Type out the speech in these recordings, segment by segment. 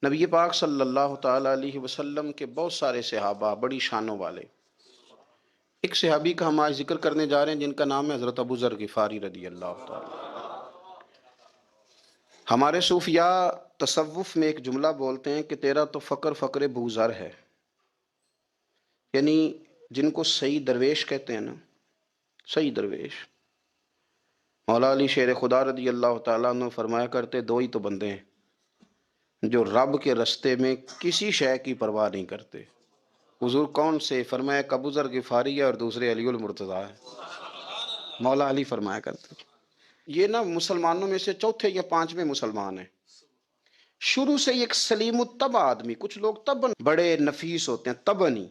نبی پاک صلی اللہ تعالیٰ علیہ وسلم کے بہت سارے صحابہ بڑی شانوں والے، ایک صحابی کا ہم آج ذکر کرنے جا رہے ہیں جن کا نام ہے حضرت ابو ذر غفاری رضی اللہ تعالیٰ۔ ہمارے صوفیاء تصوف میں ایک جملہ بولتے ہیں کہ تیرا تو فقر فقر بوذر ہے، یعنی جن کو صحیح درویش کہتے ہیں نا، صحیح درویش۔ مولا علی شیر خدا رضی اللہ تعالیٰ عنہ فرمایا کرتے دو ہی تو بندے ہیں جو رب کے رستے میں کسی شے کی پرواہ نہیں کرتے۔ حضور کون سے؟ فرمایا کہ ابو ذر غفاری ہے اور دوسرے علی المرتضیٰ ہے۔ مولا علی فرمایا کرتے یہ نا مسلمانوں میں سے چوتھے یا پانچویں مسلمان ہیں۔ شروع سے ایک سلیم الطبع آدمی، کچھ لوگ طبعاً بڑے نفیس ہوتے ہیں، طبعاً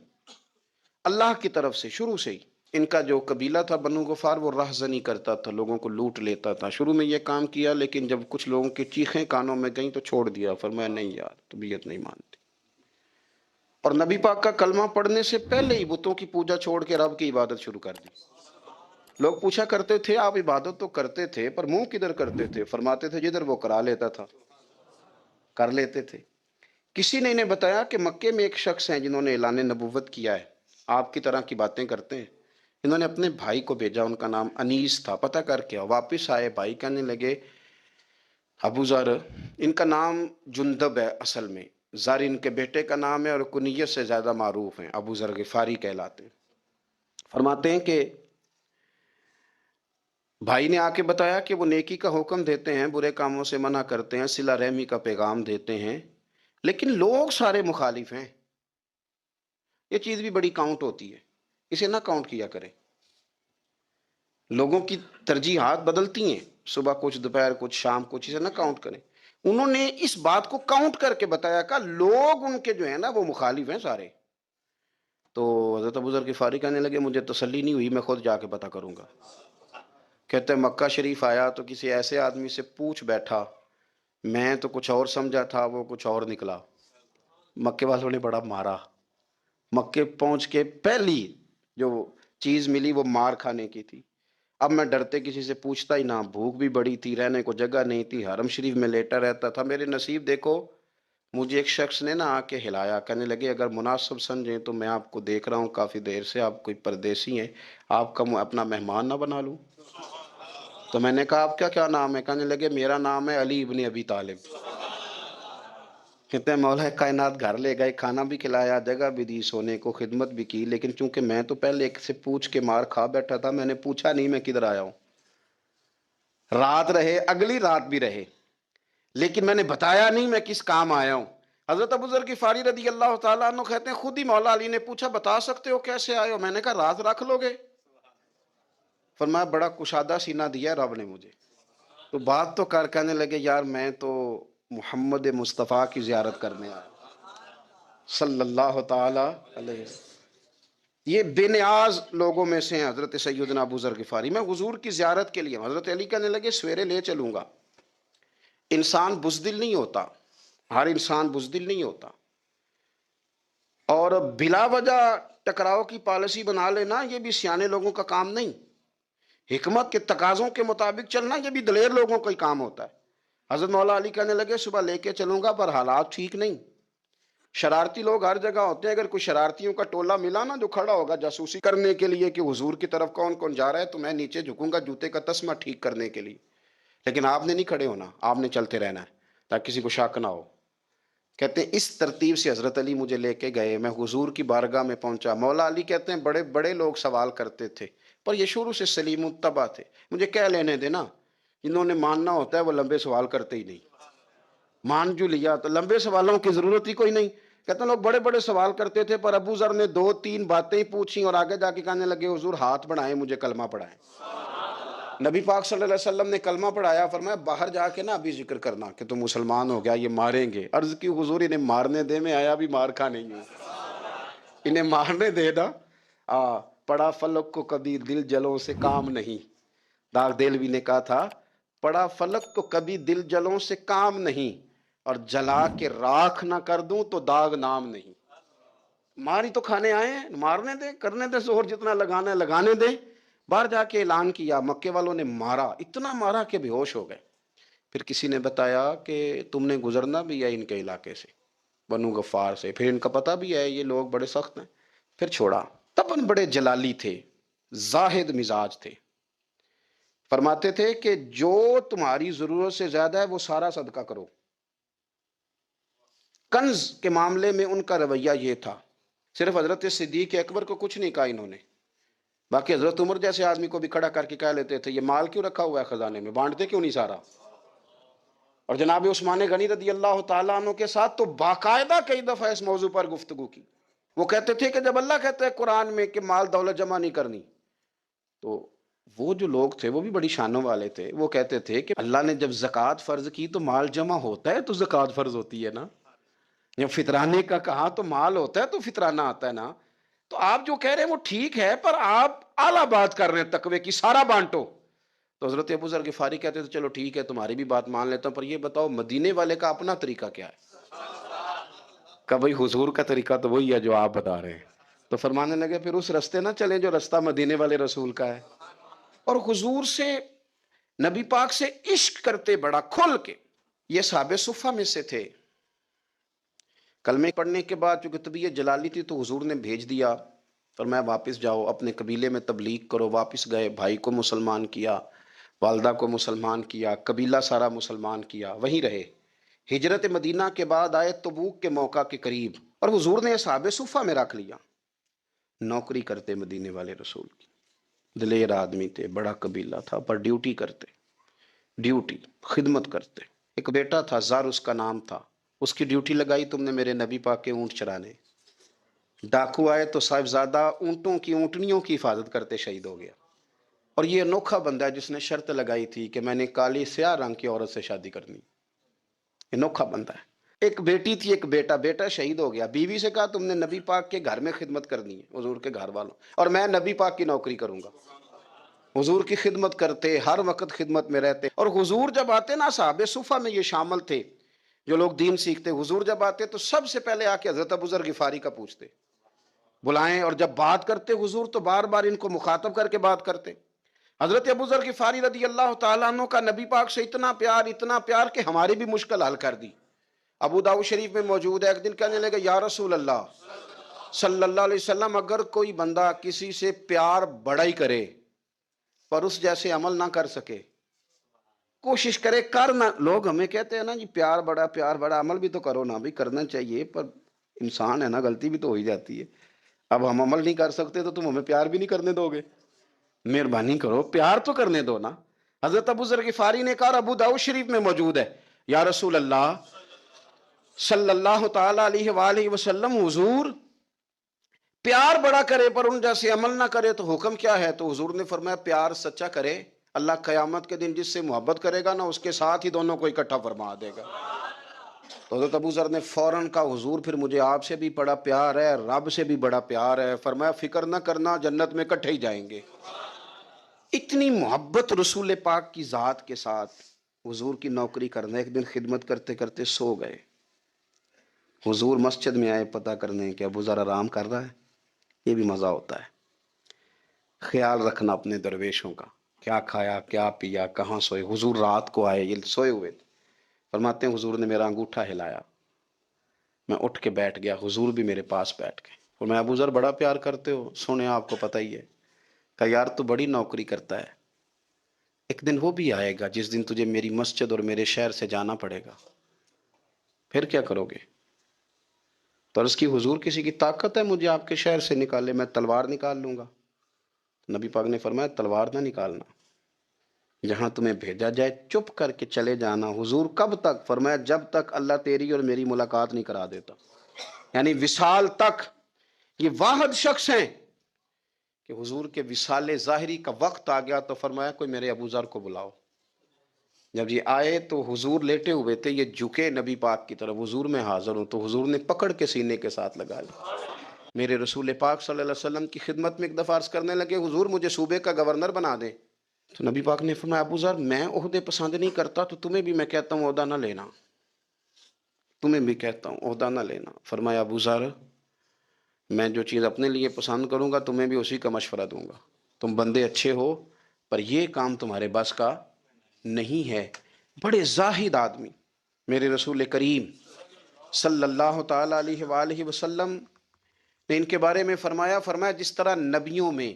اللہ کی طرف سے شروع سے ہی ان کا جو قبیلہ تھا بنو غفار وہ رہزنی کرتا تھا، لوگوں کو لوٹ لیتا تھا۔ شروع میں یہ کام کیا لیکن جب کچھ لوگوں کی چیخیں کانوں میں گئیں تو چھوڑ دیا، فرمایا نہیں یار طبیعت نہیں مانتی۔ اور نبی پاک کا کلمہ پڑھنے سے پہلے ہی بتوں کی پوجا چھوڑ کے رب کی عبادت شروع کر دی۔ لوگ پوچھا کرتے تھے آپ عبادت تو کرتے تھے پر منہ کدھر کرتے تھے؟ فرماتے تھے جدھر وہ کرا لیتا تھا کر لیتے تھے۔ کسی نے انہیں بتایا کہ مکے میں ایک شخص ہیں جنہوں نے اعلان نبوت کیا ہے، آپ کی طرح کی باتیں کرتے ہیں۔ انہوں نے اپنے بھائی کو بھیجا، ان کا نام انیس تھا، پتہ کر کے واپس آئے، بھائی کہنے لگے ابو ذر، ان کا نام جندب ہے اصل میں، ذر ان کے بیٹے کا نام ہے اور کنیت سے زیادہ معروف ہیں، ابو ذر غفاری کہلاتے ہیں۔ فرماتے ہیں کہ بھائی نے آ کے بتایا کہ وہ نیکی کا حکم دیتے ہیں، برے کاموں سے منع کرتے ہیں، صلہ رحمی کا پیغام دیتے ہیں، لیکن لوگ سارے مخالف ہیں۔ یہ چیز بھی بڑی کاؤنٹ ہوتی ہے، اسے نہ کاؤنٹ کیا کریں۔ لوگوں کی ترجیحات بدلتی ہیں، صبح کچھ دوپہر کچھ شام کچھ، اسے نہ کاؤنٹ کریں۔ انہوں نے اس بات کو کاؤنٹ کر کے بتایا کہ لوگ ان کے جو ہیں نا وہ مخالف ہیں سارے۔ تو حضرت ابو ذر غفاری کہنے لگے مجھے تسلی نہیں ہوئی، میں خود جا کے پتہ کروں گا۔ کہتے ہیں مکہ شریف آیا تو کسی ایسے آدمی سے پوچھ بیٹھا، میں تو کچھ اور سمجھا تھا وہ کچھ اور نکلا۔ مکے والوں نے بڑا مارا، مکے پہنچ کے پہلی جو چیز ملی وہ مار کھانے کی تھی۔ اب میں ڈرتے کسی سے پوچھتا ہی نہ، بھوک بھی بڑی تھی، رہنے کو جگہ نہیں تھی، حرم شریف میں لیٹا رہتا تھا۔ میرے نصیب دیکھو مجھے ایک شخص نے آ کے ہلایا، کہنے لگے اگر مناسب سمجھیں تو میں آپ کو دیکھ رہا ہوں کافی دیر سے، آپ کوئی پردیسی ہیں، آپ کا اپنا مہمان نہ بنا لوں؟ تو میں نے کہا آپ کا کیا نام ہے؟ کہنے لگے میرا نام ہے علی ابن ابی طالب۔ کہتے ہیں مولا کائنات گھر لے گئے، کھانا بھی کھلایا، جگہ بھی دی سونے کو، خدمت بھی کی، لیکن چونکہ میں تو پہلے ایک سے پوچھ کے مار کھا بیٹھا تھا، میں نے پوچھا نہیں میں کدھر آیا ہوں۔ رات رہے، اگلی رات بھی رہے، لیکن میں نے بتایا نہیں میں کس کام آیا ہوں۔ حضرت ابو ذر غفاری رضی اللہ تعالیٰ عنہ کہتے ہیں خود ہی مولا علی نے پوچھا بتا سکتے ہو کیسے آئے ہو؟ میں نے کہا راز رکھ لو گے؟ فرمایا بڑا کشادہ سینہ دیا رب نے مجھے، تو بات تو کر۔ کہنے لگے یار میں تو محمد مصطفیٰ کی زیارت کرنے آیا صلی اللہ تعالی علیہ وسلم۔ یہ بے نیاز لوگوں میں سے ہیں حضرت سیدنا ابو ذر غفاری۔ میں حضور کی زیارت کے لیے، حضرت علی کہنے لگے سویرے لے چلوں گا۔ انسان بزدل نہیں ہوتا، ہر انسان بزدل نہیں ہوتا، اور بلا وجہ ٹکراؤ کی پالیسی بنا لینا یہ بھی سیانے لوگوں کا کام نہیں۔ حکمت کے تقاضوں کے مطابق چلنا یہ بھی دلیر لوگوں کا ہی کام ہوتا ہے۔ حضرت مولا علی کہنے لگے صبح لے کے چلوں گا پر حالات ٹھیک نہیں، شرارتی لوگ ہر جگہ ہوتے ہیں، اگر کوئی شرارتیوں کا ٹولہ ملا نا جو کھڑا ہوگا جاسوسی کرنے کے لیے کہ حضور کی طرف کون کون جا رہا ہے، تو میں نیچے جھکوں گا جوتے کا تسمہ ٹھیک کرنے کے لیے، لیکن آپ نے نہیں کھڑے ہونا، آپ نے چلتے رہنا ہے تاکہ کسی کو شک نہ ہو۔ کہتے ہیں اس ترتیب سے حضرت علی مجھے لے کے گئے، میں حضور کی بارگاہ میں پہنچا۔ مولا علی کہتے ہیں بڑے بڑے لوگ سوال کرتے تھے پر یہ شروع سے سلیم الطبع تھے، مجھے کہہ لینے دینا، جنہوں نے ماننا ہوتا ہے وہ لمبے سوال کرتے ہی نہیں۔ مان جو لیا تو لمبے سوالوں کی ضرورت ہی کوئی نہیں۔ کہتے ہیں لوگ بڑے بڑے سوال کرتے تھے پر ابو ذر نے دو تین باتیں پوچھی اور آگے جا کے کہنے لگے حضور ہاتھ بڑھائیں مجھے کلمہ پڑھائیں۔ نبی پاک صلی اللہ علیہ وسلم نے کلمہ پڑھایا، فرمایا باہر جا کے نا ابھی ذکر کرنا کہ تم مسلمان ہو گیا، یہ ماریں گے۔ عرض کی حضور انہیں مارنے دے، میں آیا بھی مار کھا نہیں ہوں، انہیں مارنے دے نا۔ پڑا فلک کو کبھی دل جلوں سے کام نہیں، داغ دلوی نے کہا تھا پڑا فلک کو کبھی دل جلوں سے کام نہیں، اور جلا کے راکھ نہ کر دوں تو داغ نام نہیں۔ ماری تو کھانے آئے ہیں، مارنے دیں، کرنے دیں زہر جتنا لگانا ہے لگانے دیں۔ باہر جا کے اعلان کیا، مکے والوں نے مارا، اتنا مارا کہ بے ہوش ہو گئے۔ پھر کسی نے بتایا کہ تم نے گزرنا بھی ہے ان کے علاقے سے، بنو غفار سے، پھر ان کا پتہ بھی ہے یہ لوگ بڑے سخت ہیں، پھر چھوڑا۔ تب ان بڑے جلالی تھے، زاہد مزاج تھے، فرماتے تھے کہ جو تمہاری ضرورت سے زیادہ ہے وہ سارا صدقہ کرو۔ کنز کے معاملے میں ان کا رویہ یہ تھا، صرف حضرت صدیق اکبر کو کچھ نہیں کہا انہوں نے، باقی حضرت عمر جیسے آدمی کو بھی کھڑا کر کے کہہ لیتے تھے یہ مال کیوں رکھا ہوا ہے خزانے میں، بانٹتے کیوں نہیں سارا؟ اور جناب عثمان غنی رضی اللہ تعالیٰ عنہ کے ساتھ تو باقاعدہ کئی دفعہ اس موضوع پر گفتگو کی۔ وہ کہتے تھے کہ جب اللہ کہتا ہے قرآن میں کہ مال دولت جمع نہیں کرنی، تو وہ جو لوگ تھے وہ بھی بڑی شانوں والے تھے، وہ کہتے تھے کہ اللہ نے جب زکوٰۃ فرض کی تو مال جمع ہوتا ہے تو زکوٰۃ فرض ہوتی ہے نا، جب فطرانے کا کہا تو مال ہوتا ہے تو فطرانہ آتا ہے نا، تو آپ جو کہہ رہے ہیں وہ ٹھیک ہے پر آپ اعلیٰ بات کر رہے ہیں تقوی کی، سارا بانٹو۔ تو حضرت ابو ذر غفاری کہتے تھے چلو ٹھیک ہے تمہاری بھی بات مان لیتا ہوں، پر یہ بتاؤ مدینے والے کا اپنا طریقہ کیا ہے؟ کہ بھئی حضور کا طریقہ تو وہی ہے جو آپ بتا رہے ہیں۔ تو فرمانے لگے پھر اس رستے نہ چلیں جو رستہ مدینے والے رسول کا ہے، اور حضور سے، نبی پاک سے عشق کرتے بڑا کھل کے۔ یہ صحابہ صفہ میں سے تھے۔ کلمے پڑھنے کے بعد چونکہ طبیعت جلالی تھی تو حضور نے بھیج دیا، فرمایا واپس جاؤ اپنے قبیلے میں تبلیغ کرو۔ واپس گئے، بھائی کو مسلمان کیا، والدہ کو مسلمان کیا، قبیلہ سارا مسلمان کیا، وہیں رہے۔ ہجرت مدینہ کے بعد آئے تبوک کے موقع کے قریب، اور حضور نے اصحاب صفہ میں رکھ لیا۔ نوکری کرتے مدینے والے رسول کی، دلیر آدمی تھے، بڑا قبیلہ تھا، پر ڈیوٹی کرتے، ڈیوٹی خدمت کرتے۔ ایک بیٹا تھا زر اس کا نام تھا، اس کی ڈیوٹی لگائی تم نے میرے نبی پاک کے اونٹ چرانے، ڈاکو آئے تو صاحبزادہ اونٹوں کی، اونٹنیوں کی حفاظت کرتے شہید ہو گیا۔ اور یہ انوکھا بندہ ہے جس نے شرط لگائی تھی کہ میں نے کالی سیاہ رنگ کی عورت سے شادی کرنی، انوکھا بندہ ہے۔ ایک بیٹی تھی، ایک بیٹا، بیٹا شہید ہو گیا، بیوی سے کہا تم نے نبی پاک کے گھر میں خدمت کرنی ہے، حضور کے گھر والوں، اور میں نبی پاک کی نوکری کروں گا۔ حضور کی خدمت کرتے، ہر وقت خدمت میں رہتے، اور حضور جب آتے نا، صحابہ صفہ میں یہ شامل تھے جو لوگ دین سیکھتے، حضور جب آتے تو سب سے پہلے آ کے حضرت ابو ذر غفاری کا پوچھتے، بلائیں، اور جب بات کرتے حضور تو بار بار ان کو مخاطب کر کے بات کرتے۔ حضرت ابو ذر غفاری رضی اللہ تعالیٰ عنہ کا نبی پاک سے اتنا پیار کہ ہماری بھی مشکل حل کر دی۔ ابو داؤد شریف میں موجود ہے، ایک دن کہنے لگے یا رسول اللہ صلی اللہ علیہ وسلم، اگر کوئی بندہ کسی سے پیار بڑا ہی کرے پر اس جیسے عمل نہ کر سکے، کوشش کرے کرنا، لوگ ہمیں کہتے ہیں نا جی پیار بڑا، عمل بھی تو کرو نا، بھی کرنا چاہیے، پر انسان ہے نا، غلطی بھی تو ہو ہی جاتی ہے۔ اب ہم عمل نہیں کر سکتے تو تم ہمیں پیار بھی نہیں کرنے دو گے، مہربانی کرو پیار تو کرنے دو نا۔ حضرت ابو ذر غفاری نے کہا، ابو داؤد شریف میں موجود ہے، یا رسول اللہ صلی اللہ تعالی علیہ وآلہ وسلم، حضور پیار بڑا کرے پر ان جیسے عمل نہ کرے تو حکم کیا ہے؟ تو حضور نے فرمایا پیار سچا کرے، اللہ قیامت کے دن جس سے محبت کرے گا نا اس کے ساتھ ہی دونوں کو اکٹھا فرما دے گا۔ تو حضرت ابو ذر نے فوراً کہا حضور پھر مجھے آپ سے بھی بڑا پیار ہے، رب سے بھی بڑا پیار ہے۔ فرمایا فکر نہ کرنا، جنت میں اکٹھے ہی جائیں گے۔ اتنی محبت رسول پاک کی ذات کے ساتھ، حضور کی نوکری کرنا۔ ایک دن خدمت کرتے کرتے سو گئے، حضور مسجد میں آئے پتہ کرنے کہ ابو ذر آرام کر رہا ہے۔ یہ بھی مزہ ہوتا ہے، خیال رکھنا اپنے درویشوں کا، کیا کھایا کیا پیا کہاں سوئے۔ حضور رات کو آئے، یہ سوئے ہوئے تھے، فرماتے ہیں حضور نے میرا انگوٹھا ہلایا، میں اٹھ کے بیٹھ گیا، حضور بھی میرے پاس بیٹھ گئے، اور میں ابو ذر بڑا پیار کرتے ہو، سونے آپ کو پتہ ہی ہے، کہ یار تو بڑی نوکری کرتا ہے، ایک دن وہ بھی آئے گا جس دن تجھے میری مسجد اور میرے شہر سے جانا پڑے گا، پھر کیا کرو گے؟ تو عرض کی حضور کسی کی طاقت ہے مجھے آپ کے شہر سے نکالے؟ میں تلوار نکال لوں گا۔ نبی پاک نے فرمایا تلوار نہ نکالنا، جہاں تمہیں بھیجا جائے چپ کر کے چلے جانا۔ حضور کب تک؟ فرمایا جب تک اللہ تیری اور میری ملاقات نہیں کرا دیتا، یعنی وصال تک۔ یہ واحد شخص ہیں کہ حضور کے وصال ظاہری کا وقت آ گیا تو فرمایا کوئی میرے ابو ذر کو بلاؤ۔ جب یہ آئے تو حضور لیٹے ہوئے تھے، یہ جھکے نبی پاک کی طرف، حضور میں حاضر ہوں، تو حضور نے پکڑ کے سینے کے ساتھ لگا لیا۔ میرے رسول پاک صلی اللہ علیہ وسلم کی خدمت میں ایک دفعہ عرض کرنے لگے حضور مجھے صوبے کا گورنر بنا دیں، تو نبی پاک نے فرمایا ابو ذر میں عہدے پسند نہیں کرتا، تو تمہیں بھی میں کہتا ہوں عہدہ نہ لینا، تمہیں بھی کہتا ہوں عہدہ نہ لینا۔ فرمایا ابو ذر میں جو چیز اپنے لیے پسند کروں گا تمہیں بھی اسی کا مشورہ دوں گا، تم بندے اچھے ہو پر یہ کام تمہارے بس کا نہیں ہے۔ بڑے زاہد آدمی، میرے رسول کریم صلی اللہ تعالی علیہ وآلہ وسلم نے ان کے بارے میں فرمایا جس طرح نبیوں میں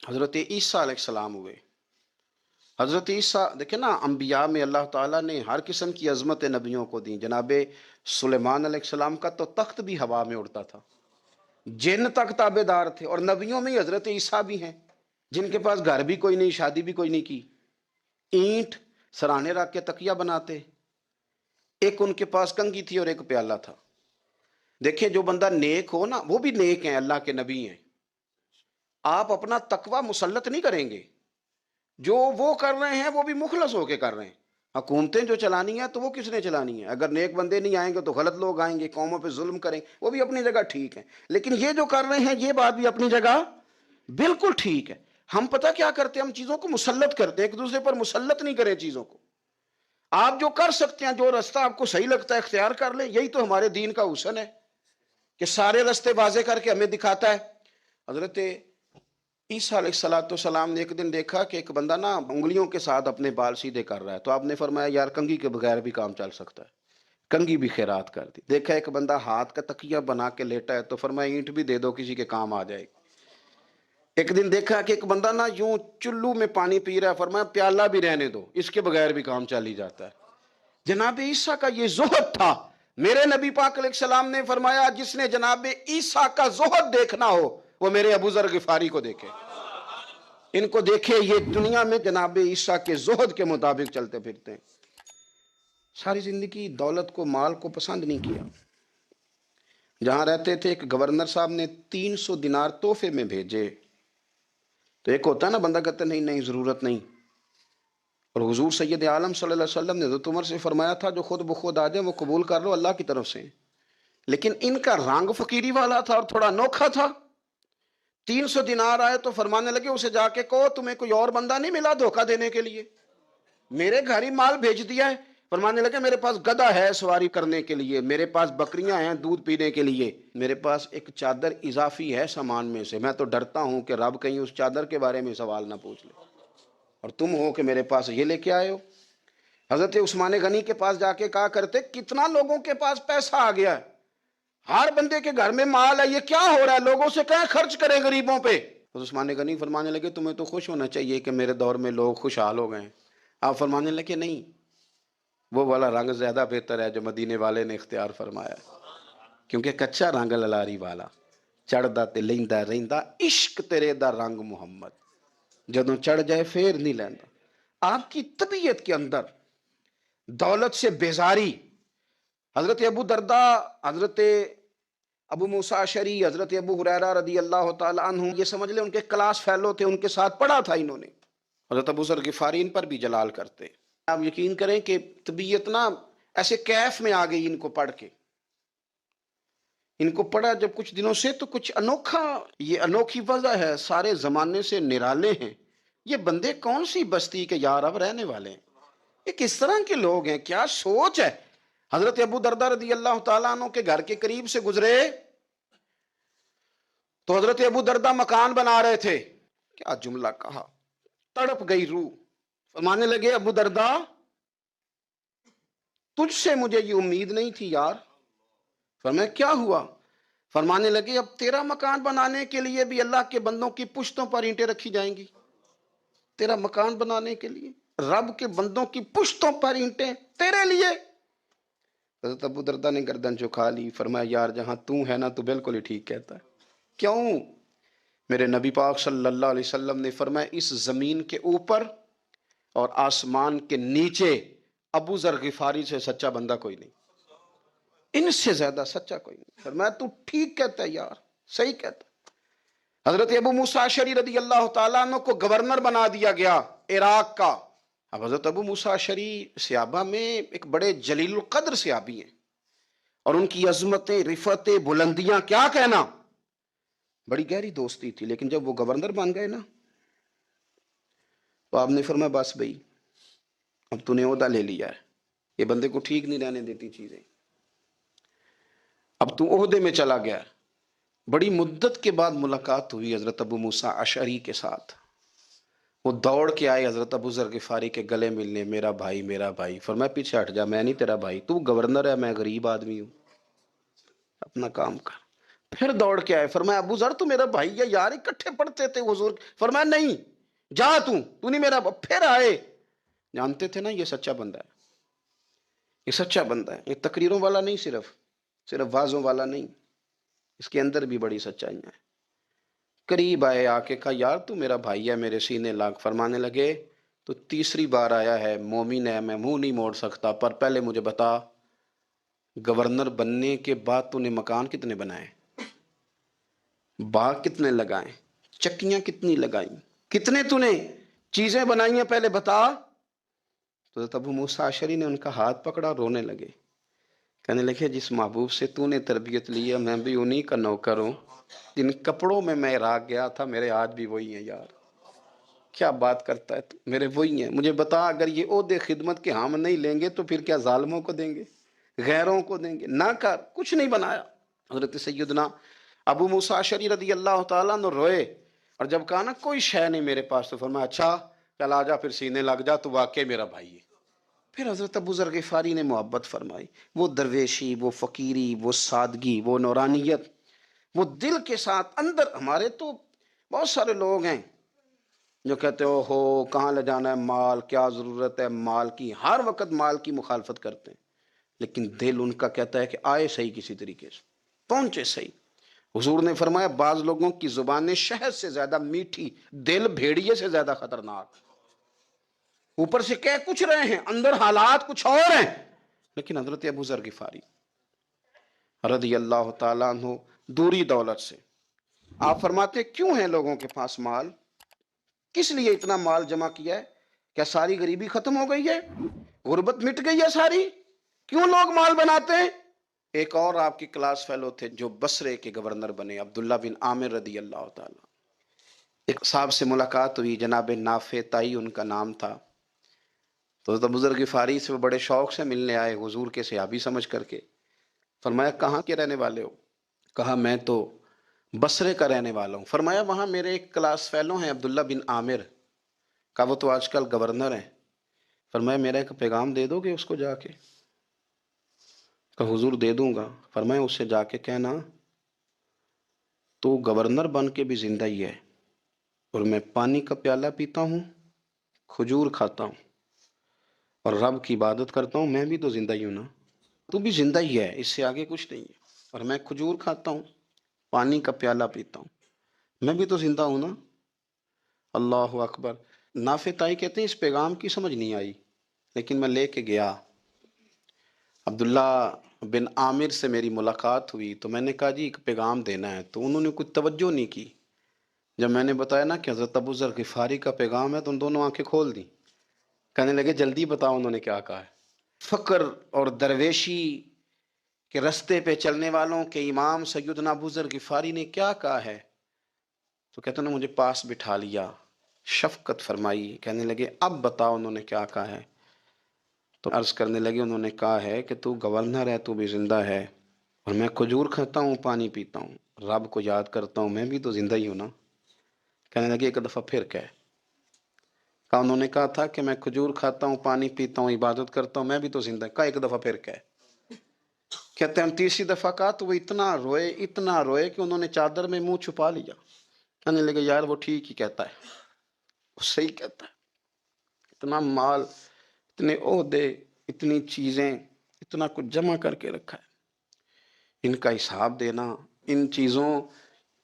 حضرت عیسیٰ علیہ السلام ہوئے. حضرت عیسیٰ دیکھیں نا، انبیاء میں اللہ تعالیٰ نے ہر قسم کی عظمت نبیوں کو دی. جناب سلیمان علیہ السلام کا تو تخت بھی ہوا میں اڑتا تھا، جن تک تابع دار تھے. اور نبیوں میں حضرت عیسیٰ بھی ہیں جن کے پاس گھر بھی کوئی نہیں، شادی بھی کوئی نہیں کی، اینٹ سرانے رکھ کے تکیہ بناتے. ایک ان کے پاس کنگھی تھی اور ایک پیالہ تھا. دیکھیں جو بندہ نیک ہو نا، وہ بھی نیک ہیں، اللہ کے نبی ہیں. آپ اپنا تقوی مسلط نہیں کریں گے، جو وہ کر رہے ہیں وہ بھی مخلص ہو کے کر رہے ہیں. حکومتیں جو چلانی ہیں تو وہ کس نے چلانی ہے؟ اگر نیک بندے نہیں آئیں گے تو غلط لوگ آئیں گے، قوموں پہ ظلم کریں، وہ بھی اپنی جگہ ٹھیک ہے. لیکن یہ جو کر رہے ہیں یہ بات بھی اپنی جگہ بالکل ٹھیک ہے. ہم پتہ کیا کرتے ہیں، ہم چیزوں کو مسلط کرتے ہیں، ایک دوسرے پر مسلط نہیں کریں چیزوں کو. آپ جو کر سکتے ہیں، جو رستہ آپ کو صحیح لگتا ہے اختیار کر لیں. یہی تو ہمارے دین کا حسن ہے کہ سارے رستے واضح کر کے ہمیں دکھاتا ہے. حضرت عیسیٰ علیہ السلام نے ایک دن دیکھا کہ ایک بندہ نا انگلیوں کے ساتھ اپنے بال سیدھے کر رہا ہے. تو آپ نے فرمایا یار کنگھی کے بغیر بھی کام چل سکتا ہے، کنگھی بھی خیرات کر دی. دیکھا ایک بندہ ہاتھ کا تکیہ بنا کے لیٹا ہے، تو فرمایا اینٹ بھی دے دو، کسی کے کام آ جائے گی. ایک دن دیکھا کہ ایک بندہ نا یوں چلو میں پانی پی رہا ہے، فرمایا پیالہ بھی رہنے دو، اس کے بغیر بھی کام چل ہی جاتا ہے. جناب عیسیٰ کا یہ زہد تھا. میرے نبی پاک علیہ السلام نے فرمایا جس نے جناب عیسیٰ کا زہد دیکھنا ہو وہ میرے ابو ذر غفاری کو دیکھے. ان کو دیکھے، یہ دنیا میں جناب عیسیٰ کے زہد کے مطابق چلتے پھرتے ہیں. ساری زندگی دولت کو، مال کو پسند نہیں کیا. جہاں رہتے تھے ایک گورنر صاحب نے 300 دینار تحفے میں بھیجے. تو ایک ہوتا ہے نا بندہ کہتا نہیں نہیں ضرورت نہیں. اور حضور سید عالم صلی اللہ علیہ وسلم نے تو عمر سے فرمایا تھا جو خود بخود آ جائے وہ قبول کر لو اللہ کی طرف سے. لیکن ان کا رنگ فقیری والا تھا اور تھوڑا انوکھا تھا. 300 دینار آئے تو فرمانے لگے اسے جا کے کہو تمہیں کوئی اور بندہ نہیں ملا دھوکہ دینے کے لیے، میرے گھر ہی مال بھیج دیا ہے. فرمانے لگے میرے پاس گدھا ہے سواری کرنے کے لیے، میرے پاس بکریاں ہیں دودھ پینے کے لیے، میرے پاس ایک چادر اضافی ہے سامان میں سے. میں تو ڈرتا ہوں کہ رب کہیں اس چادر کے بارے میں سوال نہ پوچھ لے، اور تم ہو کہ میرے پاس یہ لے کے آئے ہو. حضرت عثمان غنی کے پاس جا کے کہا کرتے کتنا لوگوں کے پاس پیسہ آ گیا ہے، ہر بندے کے گھر میں مال ہے، یہ کیا ہو رہا ہے، لوگوں سے کہیں خرچ کریں غریبوں پہ. عثمان غنی فرمانے لگے تمہیں تو خوش ہونا چاہیے کہ میرے دور میں لوگ خوشحال ہو گئے ہیں. آپ فرمانے لگے نہیں، وہ والا رنگ زیادہ بہتر ہے جو مدینے والے نے اختیار فرمایا، کیونکہ کچا رنگ للاری والا چڑھدا تے لیندا رہندا عشق تیرے دا رنگ محمد، جدوں چڑھ جائے پھر نہیں لیندا. آپ کی طبیعت کے اندر دولت سے بیزاری. حضرت ابو دردہ، حضرت ابو موسیٰ اشعری، حضرت ابو ہریرہ رضی اللہ تعالی عنہ، یہ سمجھ لیں ان کے کلاس فیلو تھے، ان کے ساتھ پڑھا تھا انہوں نے. حضرت ابو ذر غفاری ان پر بھی جلال کرتے. آپ یقین کریں کہ طبیعت نا ایسے کیف میں آ گئی ان کو پڑھ کے. ان کو پڑھا جب کچھ دنوں سے تو کچھ انوکھا، یہ انوکھی وجہ ہے، سارے زمانے سے نرالے ہیں. یہ بندے کون سی بستی کے یار اب رہنے والے ہیں، یہ کس طرح کے لوگ ہیں، کیا سوچ ہے. حضرت ابو دردہ رضی اللہ تعالیٰ عنہ کے گھر کے قریب سے گزرے تو حضرت ابو دردہ مکان بنا رہے تھے. کیا جملہ کہا، تڑپ گئی روح. فرمانے لگے ابو دردہ تجھ سے مجھے یہ امید نہیں تھی یار. فرمایا کیا ہوا؟ فرمانے لگے اب تیرا مکان بنانے کے لیے بھی اللہ کے بندوں کی پشتوں پر اینٹیں رکھی جائیں گی. تیرا مکان بنانے کے لیے رب کے بندوں کی پشتوں پر اینٹیں تیرے لیے. حضرت ابو دردہ نے گردن جھکا لی. فرمایا یار جہاں تو ہے نا تو بالکل ہی ٹھیک کہتا ہے. کیوں؟ میرے نبی پاک صلی اللہ علیہ وسلم نے فرمایا اس زمین کے اوپر اور آسمان کے نیچے ابو ذر غفاری سے سچا بندہ کوئی نہیں، ان سے زیادہ سچا کوئی نہیں. فرمایا تو ٹھیک کہتا ہے یار، صحیح کہتا ہے. حضرت ابو موسیٰ اشعری رضی اللہ تعالیٰ عنہ کو گورنر بنا دیا گیا عراق کا. اب حضرت ابو موسیٰ اشعری صحابہ میں ایک بڑے جلیل القدر صحابی ہیں، اور ان کی عظمتیں، رفتیں، بلندیاں کیا کہنا، بڑی گہری دوستی تھی. لیکن جب وہ گورنر بن گئے نا تو آپ نے فرمایا بس بھائی اب تو نے عہدہ لے لیا ہے، یہ بندے کو ٹھیک نہیں رہنے دیتی چیزیں، اب تو عہدے میں چلا گیا. بڑی مدت کے بعد ملاقات ہوئی حضرت ابو موسیٰ اشعری کے ساتھ. وہ دوڑ کے آئے حضرت ابو ذر غفاری کے گلے ملنے، میرا بھائی میرا بھائی۔ فرمایا پیچھے ہٹ جا، میں نہیں تیرا بھائی، تو گورنر ہے، میں غریب آدمی ہوں، اپنا کام کر۔ پھر دوڑ کے آئے، فرمایا ابو ذر تو میرا بھائی ہے یار، اکٹھے پڑھتے تھے حضور۔ فرمایا نہیں، جا تو نہیں میرا۔ پھر آئے، جانتے تھے نا یہ سچا بندہ ہے، یہ سچا بندہ ہے، یہ تقریروں والا نہیں، صرف وعظوں والا نہیں، اس کے اندر بھی بڑی سچائیاں ہیں۔ قریب آئے، آ کے کہا یار تو میرا بھائی ہے، میرے سینے لاگ۔ فرمانے لگے تو تیسری بار آیا ہے، مومن ہے، میں منہ نہیں موڑ سکتا، پر پہلے مجھے بتا گورنر بننے کے بعد تو نے مکان کتنے بنائے، باغ کتنے لگائے، چکیاں کتنی لگائیں، کتنے تو نے چیزیں بنائی ہیں، پہلے بتا۔ تو حضرت ابو موسیٰ اشعری نے ان کا ہاتھ پکڑا، رونے لگے، کہنے لگے جس محبوب سے تو نے تربیت لی ہے میں بھی انہی کا نوکر ہوں، جن کپڑوں میں راگ گیا تھا میرے آج بھی وہی ہیں یار۔ کیا بات کرتا ہے تو، میرے وہی ہیں۔ مجھے بتا اگر یہ عہدے خدمت کے ہم نہیں لیں گے تو پھر کیا ظالموں کو دیں گے، غیروں کو دیں گے؟ نہ کر، کچھ نہیں بنایا۔ حضرت سیدنا ابو موسیٰ اشعری رضی اللہ تعالیٰ عنہ روئے، اور جب کہا نا کوئی شے نہیں میرے پاس، تو فرمایا اچھا چل آ جا، پھر سینے لگ جا، تو واقعی میرا بھائی ہے۔ پھر حضرت ابو ذر غفاری نے محبت فرمائی، وہ درویشی، وہ فقیری، وہ سادگی، وہ نورانیت، وہ دل کے ساتھ اندر۔ ہمارے تو بہت سارے لوگ ہیں جو کہتے ہو کہاں لے جانا ہے مال، کیا ضرورت ہے مال کی، ہر وقت مال کی مخالفت کرتے ہیں، لیکن دل ان کا کہتا ہے کہ آئے صحیح، کسی طریقے سے پہنچے صحیح۔ حضور نے فرمایا بعض لوگوں کی زبانیں شہد سے زیادہ میٹھی، دل بھیڑیے سے زیادہ خطرناک۔ اوپر سے کہہ کچھ رہے ہیں، اندر حالات کچھ اور ہیں۔ لیکن حضرت ابو ذر غفاری رضی اللہ تعالیٰ عنہ دوری دولت سے، آپ فرماتے کیوں ہے لوگوں کے پاس مال، کس لیے اتنا مال جمع کیا ہے؟ کیا ساری غریبی ختم ہو گئی ہے، غربت مٹ گئی ہے ساری؟ کیوں لوگ مال بناتے ہیں؟ ایک اور آپ کی کلاس فیلو تھے جو بصرے کے گورنر بنے، عبداللہ بن عامر رضی اللہ تعالیٰ۔ ایک صاحب سے ملاقات ہوئی، جناب نافع تائی ان کا نام تھا، تو حضرت ابو ذر غفاری سے وہ بڑے شوق سے ملنے آئے، حضور کے صحابی سمجھ کر کے۔ فرمایا کہاں کے رہنے والے ہو؟ کہا میں تو بصرے کا رہنے والا ہوں۔ فرمایا وہاں میرے ایک کلاس فیلو ہیں عبداللہ بن عامر، کہا وہ تو آج کل گورنر ہیں۔ فرمایا میرا ایک پیغام دے دو گے اس کو جا کے؟ کہا حضور دے دوں گا۔ فرمایا اس سے جا کے کہنا تو گورنر بن کے بھی زندہ ہی ہے، اور میں پانی کا پیالہ پیتا ہوں، کھجور کھاتا ہوں اور رب کی عبادت کرتا ہوں، میں بھی تو زندہ ہی ہوں نا، تو بھی زندہ ہی ہے، اس سے آگے کچھ نہیں ہے۔ اور میں کھجور کھاتا ہوں، پانی کا پیالہ پیتا ہوں، میں بھی تو زندہ ہوں نا۔ اللہ اکبر۔ نافع تائی کہتے ہیں اس پیغام کی سمجھ نہیں آئی، لیکن میں لے کے گیا۔ عبداللہ بن عامر سے میری ملاقات ہوئی تو میں نے کہا جی ایک پیغام دینا ہے، تو انہوں نے کچھ توجہ نہیں کی۔ جب میں نے بتایا نا کہ حضرت ابو ذر غفاری کا پیغام ہے تو ان دونوں آنکھیں کھول دیں، کہنے لگے جلدی بتاؤ انہوں نے کیا کہا ہے۔ فقر اور درویشی کے رستے پہ چلنے والوں کے امام سیدنا ابو ذر غفاری نے کیا کہا ہے؟ تو کہتے ہیں مجھے پاس بٹھا لیا، شفقت فرمائی، کہنے لگے اب بتاؤ انہوں نے کیا کہا ہے؟ تو عرض کرنے لگے انہوں نے کہا ہے کہ تو گورنر ہے، تو بھی زندہ ہے، اور میں کھجور کھاتا ہوں، پانی پیتا ہوں، رب کو یاد کرتا ہوں، میں بھی تو زندہ ہی ہوں نا۔ کہنے لگے ایک دفعہ پھر کہہ۔ کہا انہوں نے کہا تھا کہ میں کھجور کھاتا ہوں، پانی پیتا ہوں، عبادت کرتا ہوں، میں بھی تو زندہ۔ کہا ایک دفعہ پھر کہہ۔ کہتے ہیں تیسری دفعہ کہا تو وہ اتنا روئے کہ انہوں نے چادر میں منہ چھپا لیا۔ کہنے لگے یار وہ ٹھیک ہی کہتا ہے، وہ صحیح کہتا ہے، اتنا مال، اتنے عہدے، اتنی چیزیں، اتنا کچھ جمع کر کے رکھا ہے، ان کا حساب دینا، ان چیزوں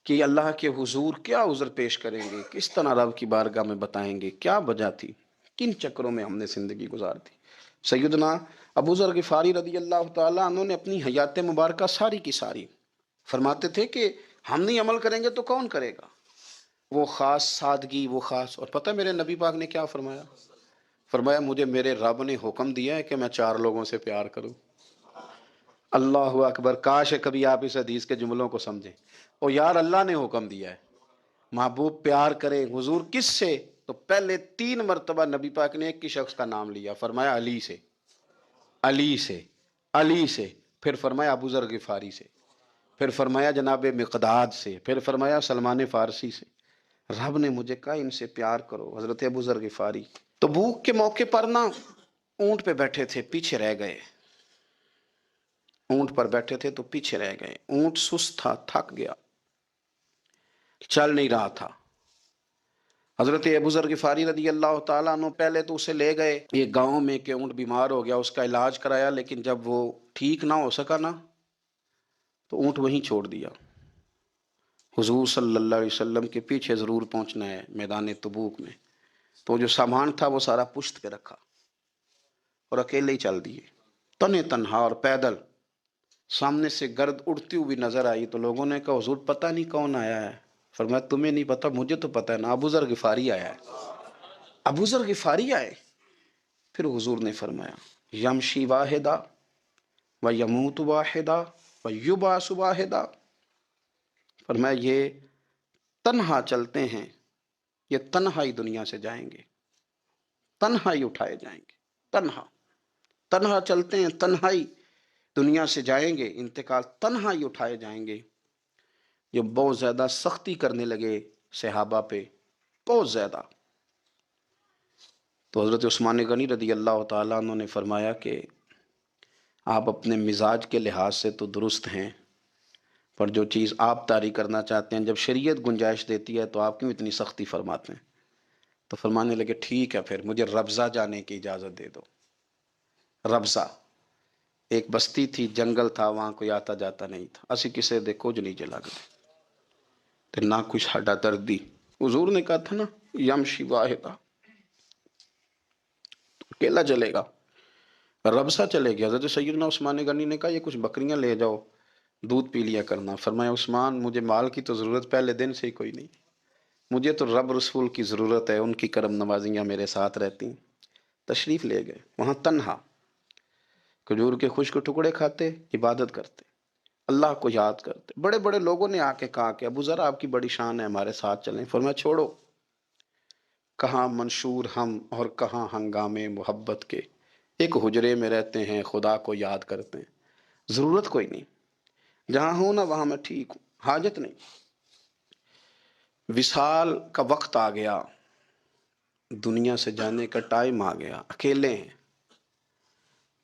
کی اللہ کے حضور کیا عذر پیش کریں گے، کس طرح رب کی بارگاہ میں بتائیں گے، کیا وجہ تھی، کن چکروں میں ہم نے زندگی گزار دی۔ سیدنا ابو ذر غفاری رضی اللہ تعالیٰ عنہ نے اپنی حیات مبارکہ ساری کی ساری فرماتے تھے کہ ہم نہیں عمل کریں گے تو کون کرے گا؟ وہ خاص سادگی، وہ خاص، اور پتہ میرے نبی پاک نے کیا فرمایا؟ فرمایا مجھے میرے رب نے حکم دیا ہے کہ میں 4 لوگوں سے پیار کروں۔ اللہ اکبر، کاش کبھی آپ اس حدیث کے جملوں کو سمجھیں۔ اور یار اللہ نے حکم دیا ہے محبوب پیار کرے، حضور کس سے؟ تو پہلے 3 مرتبہ نبی پاک نے ایک ہی شخص کا نام لیا، فرمایا علی سے، علی سے، علی سے، پھر فرمایا ابو ذر غفاری سے، پھر فرمایا جناب مقداد سے، پھر فرمایا سلمان فارسی سے۔ رب نے مجھے کہا ان سے پیار کرو، حضرت ابو ذر غفاری تبوک کے موقع پر نا اونٹ پہ بیٹھے تھے، پیچھے رہ گئے، اونٹ پر بیٹھے تھے تو پیچھے رہ گئے، اونٹ سست تھا، تھک گیا، چل نہیں رہا تھا۔ حضرت ابو ذر غفاری رضی اللہ تعالیٰ عنہ پہلے تو اسے لے گئے ایک گاؤں میں کہ اونٹ بیمار ہو گیا، اس کا علاج کرایا، لیکن جب وہ ٹھیک نہ ہو سکا نا تو اونٹ وہیں چھوڑ دیا۔ حضور صلی اللہ علیہ وسلم کے پیچھے ضرور پہنچنا ہے میدان تبوک میں، تو جو سامان تھا وہ سارا پشت پہ رکھا اور اکیلے ہی چل دیے، تنے تنہا اور پیدل۔ سامنے سے گرد اڑتی ہوئی نظر آئی تو لوگوں نے کہا حضور پتہ نہیں کون آیا ہے۔ فرمایا تمہیں نہیں پتا، مجھے تو پتا ہے نا، ابو ذر غفاری آیا ہے، ابو ذر غفاری آئے۔ پھر حضور نے فرمایا یمشی واحدہ و یموت واحدہ و یبعث واحدہ، فرمایا یہ تنہا چلتے ہیں، یہ تنہا ہی دنیا سے جائیں گے، تنہا ہی اٹھائے جائیں گے، تنہا تنہا چلتے ہیں، تنہا ہی دنیا سے جائیں گے، انتقال تنہا ہی اٹھائے جائیں گے۔ جو بہت زیادہ سختی کرنے لگے صحابہ پہ، بہت زیادہ، تو حضرت عثمان غنی رضی اللہ تعالیٰ عنہ نے فرمایا کہ آپ اپنے مزاج کے لحاظ سے تو درست ہیں، پر جو چیز آپ طاری کرنا چاہتے ہیں جب شریعت گنجائش دیتی ہے تو آپ کیوں اتنی سختی فرماتے ہیں؟ تو فرمانے لگے ٹھیک ہے پھر مجھے ربضہ جانے کی اجازت دے دو۔ ربضہ ایک بستی تھی، جنگل تھا، وہاں کوئی آتا جاتا نہیں تھا، اسی کسے دے کچھ نہیں جلا گئے تو نہ کچھ ہڈا دردی۔ حضور نے کہا تھا نا یمشی واحدہ، اکیلا چلے گا، ربضہ چلے گیا۔ حضرت سیدنا عثمان غنی نے کہا یہ کچھ بکریاں لے جاؤ، دودھ پی لیا کرنا۔ فرمایا عثمان مجھے مال کی تو ضرورت پہلے دن سے ہی کوئی نہیں، مجھے تو رب رسول کی ضرورت ہے، ان کی کرم نوازیاں میرے ساتھ رہتی ہیں۔ تشریف لے گئے، وہاں تنہا کھجور کے خشک ٹکڑے کھاتے، عبادت کرتے، اللہ کو یاد کرتے۔ بڑے بڑے لوگوں نے آ کے کہا کہ ابو ذر آپ کی بڑی شان ہے، ہمارے ساتھ چلیں۔ فرمایا چھوڑو، کہاں منشور ہم اور کہاں ہنگامے محبت کے، ایک حجرے میں رہتے ہیں خدا کو یاد کرتے ہیں، ضرورت کوئی نہیں، جہاں ہوں نا وہاں میں ٹھیک ہوں، حاجت نہیں۔ وصال کا وقت آ گیا، دنیا سے جانے کا ٹائم آ گیا، اکیلے ہیں،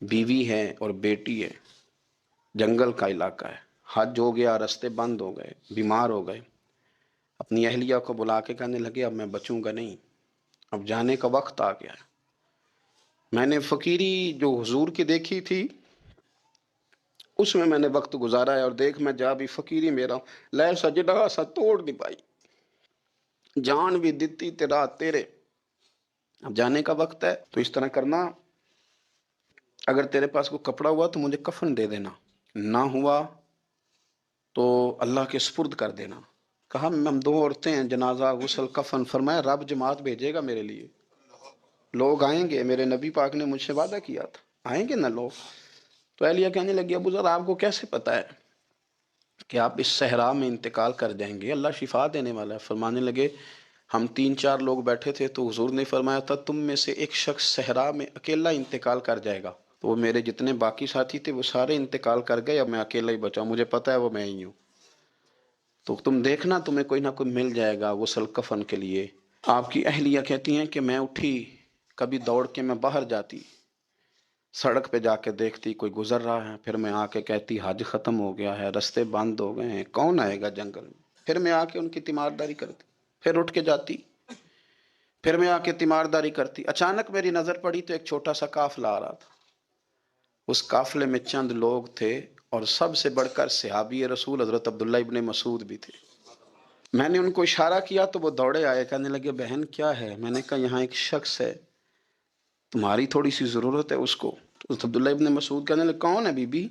بیوی ہے اور بیٹی ہے، جنگل کا علاقہ ہے، حج ہو گیا، رستے بند ہو گئے، بیمار ہو گئے۔ اپنی اہلیہ کو بلا کے کہنے لگے اب میں بچوں گا نہیں، اب جانے کا وقت آ گیا ہے۔ میں نے فقیری جو حضور کی دیکھی تھی اس میں نے وقت گزارا ہے، اور دیکھ میں جا بھی فقیری میرا ہوں، لے سجدہ سا توڑ نہیں پائی، جان بھی دیتی تیرا تیرے، اب جانے کا وقت ہے تو اس طرح کرنا، اگر تیرے پاس کوئی کپڑا ہوا تو مجھے کفن دے دینا، نہ ہوا تو اللہ کے سپرد کر دینا۔ کہا ہم دو عورتیں ہیں، جنازہ غسل کفن، فرمایا رب جماعت بھیجے گا میرے لیے، لوگ آئیں گے، میرے نبی پاک نے مجھ سے وعدہ کیا تھا آئیں گے نا لوگ۔ تو اہلیہ کہنے لگی ابو ذر آپ کو کیسے پتا ہے کہ آپ اس صحرا میں انتقال کر جائیں گے، اللہ شفا دینے والا ہے۔ فرمانے لگے ہم 3-4 لوگ بیٹھے تھے تو حضور نے فرمایا تھا تم میں سے ایک شخص صحرا میں اکیلا انتقال کر جائے گا، تو وہ میرے جتنے باقی ساتھی تھے وہ سارے انتقال کر گئے، اب میں اکیلا ہی بچا ہوں، مجھے پتا ہے وہ میں ہی ہوں، تو تم دیکھنا تمہیں کوئی نہ کوئی مل جائے گا غسل کفن کے لیے۔ آپ کی اہلیہ کہتی ہیں کہ میں اٹھی، کبھی دوڑ کے میں باہر جاتی، سڑک پہ جا کے دیکھتی کوئی گزر رہا ہے، پھر میں آ کے کہتی حج ختم ہو گیا ہے، رستے بند ہو گئے ہیں، کون آئے گا جنگل میں، پھر میں آ کے ان کی تیمارداری کرتی، پھر اٹھ کے جاتی، پھر میں آ کے تیمارداری کرتی۔ اچانک میری نظر پڑی تو ایک چھوٹا سا قافلہ آ رہا تھا، اس قافلے میں چند لوگ تھے اور سب سے بڑھ کر صحابی رسول حضرت عبداللہ ابن مسعود بھی تھے۔ میں نے ان کو اشارہ کیا تو وہ دوڑے آئے، کہنے لگے بہن کیا ہے؟ میں نے کہا یہاں ایک شخص ہے، تمہاری تھوڑی سی ضرورت ہے اس کو۔ تو عبداللہ ابن مسعود کہنے لگے کون ہے بی بی؟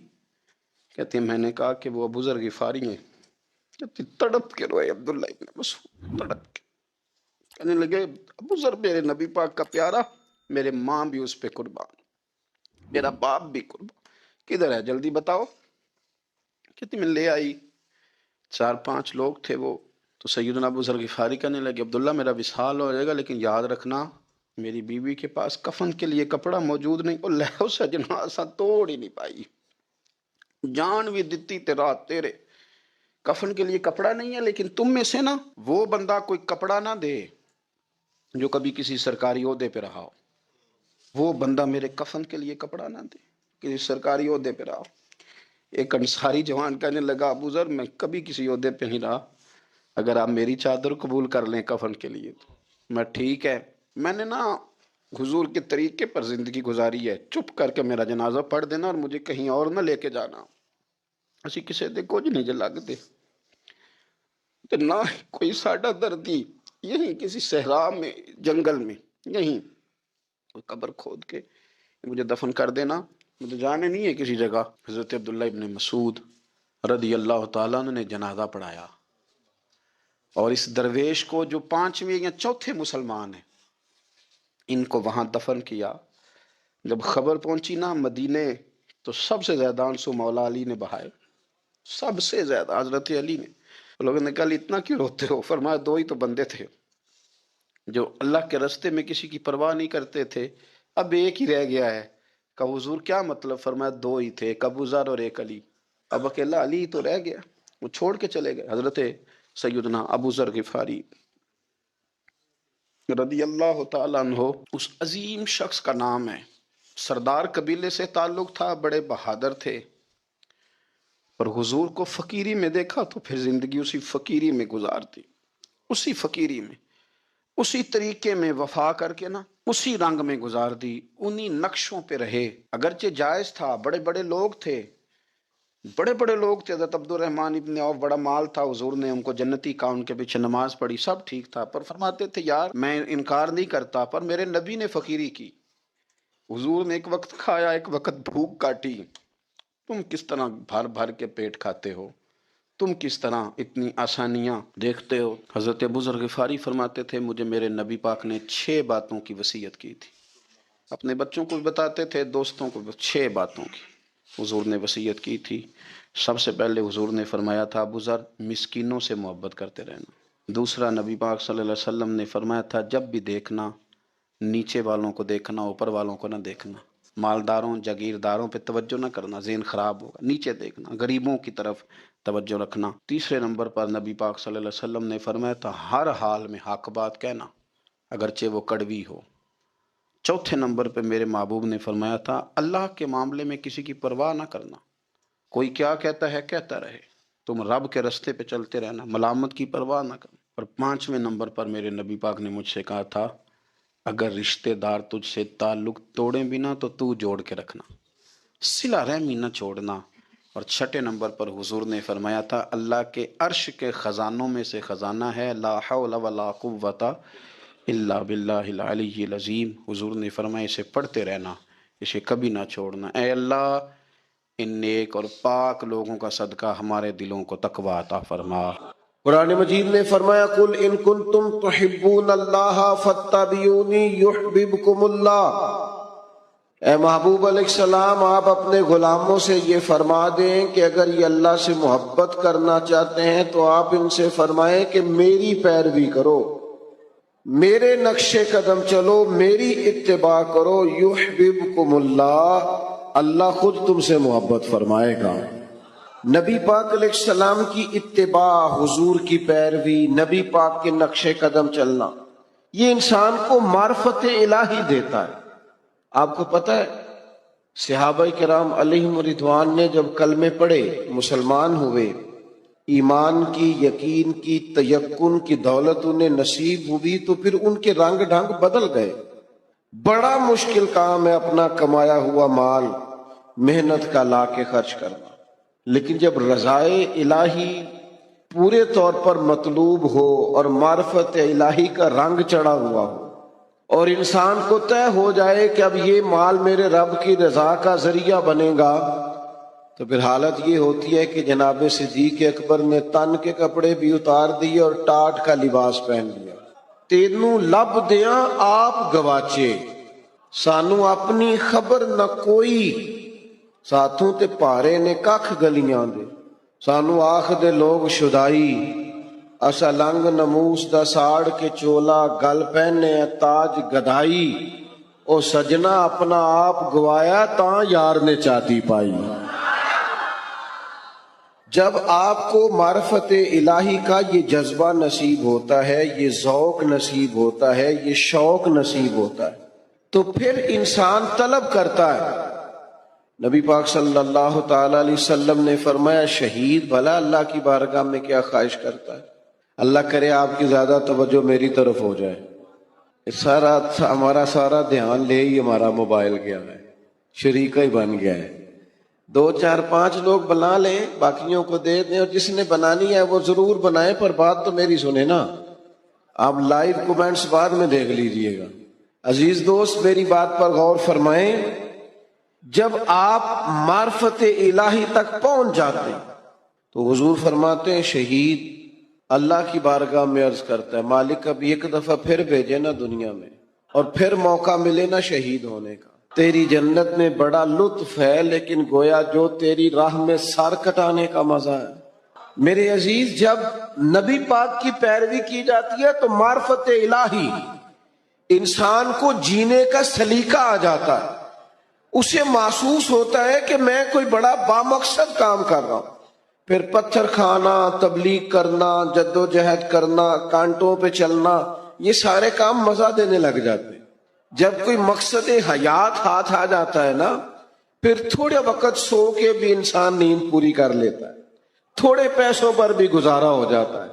کہتے ہیں میں نے کہا کہ وہ ابو ذر غفاری ہیں۔ کہتے تڑپ کے روئے عبداللہ ابن مسعود، تڑپ کے کہنے لگے ابو ذر میرے نبی پاک کا پیارا، میرے ماں بھی اس پہ قربان، میرا باپ بھی قربان، کدھر ہے جلدی بتاؤ۔ کہتی میں لے آئی، 4-5 لوگ تھے وہ، تو سیدنا ابو ذر غفاری کہنے لگے عبداللہ میرا وصال ہو جائے گا لیکن یاد رکھنا میری بیوی کے پاس کفن کے لیے کپڑا موجود نہیں، وہ لہو سجنا سا توڑ ہی نہیں پائی، جان بھی دیتی تیرا تیرے، کفن کے لیے کپڑا نہیں ہے، لیکن تم میں سے نا وہ بندہ کوئی کپڑا نہ دے جو کبھی کسی سرکاری عہدے پہ رہا ہو، وہ بندہ میرے کفن کے لیے کپڑا نہ دے کسی سرکاری عہدے پہ رہا ہو۔ ایک انصاری جوان کہنے لگا ابو ذر میں کبھی کسی عہدے پہ نہیں رہا، اگر آپ میری چادر قبول کر لیں کفن کے لیے تو میں ٹھیک ہے، میں نے نا حضور کے طریقے پر زندگی گزاری ہے، چپ کر کے میرا جنازہ پڑھ دینا اور مجھے کہیں اور نہ لے کے جانا، اسی کسی دے کچھ نہیں جے لگتے تو نہ کوئی ساڈا دردی یہیں کسی صحرا میں جنگل میں یہیں کوئی قبر کھود کے مجھے دفن کر دینا، مجھے جانے نہیں ہے کسی جگہ۔ حضرت عبداللہ ابن مسعود رضی اللہ تعالیٰ عنہ نے جنازہ پڑھایا، اور اس درویش کو جو 5ویں یا 4تھے مسلمان ہیں ان کو وہاں دفن کیا۔ جب خبر پہنچی نا مدینے تو سب سے زیادہ آنسو مولا علی نے بہائے، سب سے زیادہ حضرت علی نے۔ لوگوں نے کہا اتنا کیوں روتے ہو؟ فرمایا 2 ہی تو بندے تھے جو اللہ کے راستے میں کسی کی پرواہ نہیں کرتے تھے، اب ایک ہی رہ گیا ہے۔ کہ حضور کیا مطلب؟ فرمایا 2 ہی تھے، ایک ابو ذر اور ایک علی، اب اکیلا علی تو رہ گیا، وہ چھوڑ کے چلے گئے۔ حضرت سیدنا ابو ذر غفاری رضی اللہ تعالیٰ عنہ اس عظیم شخص کا نام ہے، سردار قبیلے سے تعلق تھا، بڑے بہادر تھے، اور حضور کو فقیری میں دیکھا تو پھر زندگی اسی فقیری میں گزارتی، اسی فقیری میں، اسی طریقے میں وفا کر کے نا اسی رنگ میں گزار دی، انہی نقشوں پہ رہے۔ اگرچہ جائز تھا، بڑے بڑے لوگ تھے، بڑے بڑے لوگ تھے، حضرت عبد الرحمن ابن عوف بڑا مال تھا، حضور نے ان کو جنتی کہا، ان کے پیچھے نماز پڑھی، سب ٹھیک تھا، پر فرماتے تھے یار میں انکار نہیں کرتا پر میرے نبی نے فقیری کی، حضور نے ایک وقت کھایا ایک وقت بھوک کاٹی، تم کس طرح بھر بھر کے پیٹ کھاتے ہو، تم کس طرح اتنی آسانیاں دیکھتے ہو۔ حضرت ابو ذر غفاری فرماتے تھے مجھے میرے نبی پاک نے 6 باتوں کی وصیت کی تھی، اپنے بچوں کو بھی بتاتے تھے، دوستوں کو بھی، 6 باتوں کی حضور نے وصیت کی تھی۔ سب سے پہلے حضور نے فرمایا تھا ابو ذر مسکینوں سے محبت کرتے رہنا۔ دوسرا نبی پاک صلی اللہ علیہ وسلم نے فرمایا تھا جب بھی دیکھنا نیچے والوں کو دیکھنا، اوپر والوں کو نہ دیکھنا، مالداروں جاگیرداروں پہ توجہ نہ کرنا، ذہن خراب ہوگا، نیچے دیکھنا، غریبوں کی طرف توجہ رکھنا۔ تیسرے نمبر پر نبی پاک صلی اللہ علیہ وسلم نے فرمایا تھا ہر حال میں حق بات کہنا اگرچہ وہ کڑوی ہو۔ چوتھے نمبر پہ میرے محبوب نے فرمایا تھا اللہ کے معاملے میں کسی کی پرواہ نہ کرنا، کوئی کیا کہتا ہے کہتا رہے، تم رب کے رستے پہ چلتے رہنا، ملامت کی پرواہ نہ کرنا۔ اور 5ویں نمبر پر میرے نبی پاک نے مجھ سے کہا تھا اگر رشتہ دار تجھ سے تعلق توڑیں بھی نہ تو جوڑ کے رکھنا، صلہ رحمی نہ چھوڑنا۔ اور 6 نمبر پر حضور نے فرمایا تھا اللہ کے عرش کے خزانوں میں سے خزانہ ہے لا حول ولا قوت الا باللہ العلی العظیم، حضور نے فرمایا اسے پڑھتے رہنا، اسے کبھی نہ چھوڑنا۔ اے اللہ ان نیک اور پاک لوگوں کا صدقہ ہمارے دلوں کو تقوی عطا فرما۔ قرآن مجید نے فرمایا قل ان کنتم تحبون اللہ فاتبعونی یحببکم اللہ۔ اے محبوب علیہ السلام آپ اپنے غلاموں سے یہ فرما دیں کہ اگر یہ اللہ سے محبت کرنا چاہتے ہیں تو آپ ان سے فرمائیں کہ میری پیروی کرو، میرے نقش قدم چلو، میری اتباع کرو، یحببکم اللہ، اللہ خود تم سے محبت فرمائے گا۔ نبی پاک علیہ السلام کی اتباع، حضور کی پیروی، نبی پاک کے نقش قدم چلنا، یہ انسان کو معرفت الہی دیتا ہے۔ آپ کو پتہ ہے صحابہ کرام علیہم رضوان نے جب کلمے پڑھے، مسلمان ہوئے، ایمان کی، یقین کی، تیقن کی دولت انہیں نصیب ہوئی تو پھر ان کے رنگ ڈھنگ بدل گئے۔ بڑا مشکل کام ہے اپنا کمایا ہوا مال محنت کا لا کے خرچ کرنا، لیکن جب رضائے الہی پورے طور پر مطلوب ہو اور معرفت الہی کا رنگ چڑھا ہوا ہو اور انسان کو طے ہو جائے کہ اب یہ مال میرے رب کی رضا کا ذریعہ بنے گا، تو پھر حالت یہ ہوتی ہے کہ جناب صدیق اکبر نے تن کے کپڑے بھی اتار دیے اور ٹاٹ کا لباس پہن لیا۔ تینوں لب دیاں آپ گواچے، سانو اپنی خبر نہ کوئی، ساتھوں تے پارے نے ککھ گلیاں دے، سانو آکھ دے لوگ شدائی، اسا لنگ نموس دا ساڑ کے چولا، گل پہنے تاج گدائی، او سجنا اپنا آپ گوایا تاں یار نے چاتی پائی۔ جب آپ کو معرفت الہی کا یہ جذبہ نصیب ہوتا ہے، یہ ذوق نصیب ہوتا ہے، یہ شوق نصیب ہوتا ہے، تو پھر انسان طلب کرتا ہے۔ نبی پاک صلی اللہ تعالی علیہ وسلم نے فرمایا شہید بھلا اللہ کی بارگاہ میں کیا خواہش کرتا ہے؟ اللہ کرے آپ کی زیادہ توجہ میری طرف ہو جائے۔ ہمارا سارا دھیان لے ہی ہمارا موبائل گیا ہے، شریکہ ہی بن گیا ہے۔ 2 4 5 لوگ بنا لیں، باقیوں کو دے دیں، اور جس نے بنانی ہے وہ ضرور بنائے، پر بات تو میری سنیں نا۔ آپ لائیو کومنٹس بعد میں دیکھ لیجئے گا۔ عزیز دوست میری بات پر غور فرمائیں، جب آپ معرفت الہی تک پہنچ جاتے ہیں تو حضور فرماتے ہیں شہید اللہ کی بارگاہ میں عرض کرتا ہے مالک اب ایک دفعہ پھر بھیجے نا دنیا میں، اور پھر موقع ملے نا شہید ہونے کا۔ تیری جنت میں بڑا لطف ہے، لیکن گویا جو تیری راہ میں سر کٹانے کا مزہ ہے۔ میرے عزیز، جب نبی پاک کی پیروی کی جاتی ہے تو معرفت الہی انسان کو جینے کا سلیقہ آ جاتا ہے، اسے محسوس ہوتا ہے کہ میں کوئی بڑا بامقصد کام کر رہا ہوں۔ پھر پتھر کھانا، تبلیغ کرنا، جدوجہد کرنا، کانٹوں پہ چلنا، یہ سارے کام مزہ دینے لگ جاتے ہیں۔ جب کوئی مقصد حیات ہاتھ آ جاتا ہے نا، پھر تھوڑے وقت سو کے بھی انسان نیند پوری کر لیتا ہے، تھوڑے پیسوں پر بھی گزارا ہو جاتا ہے،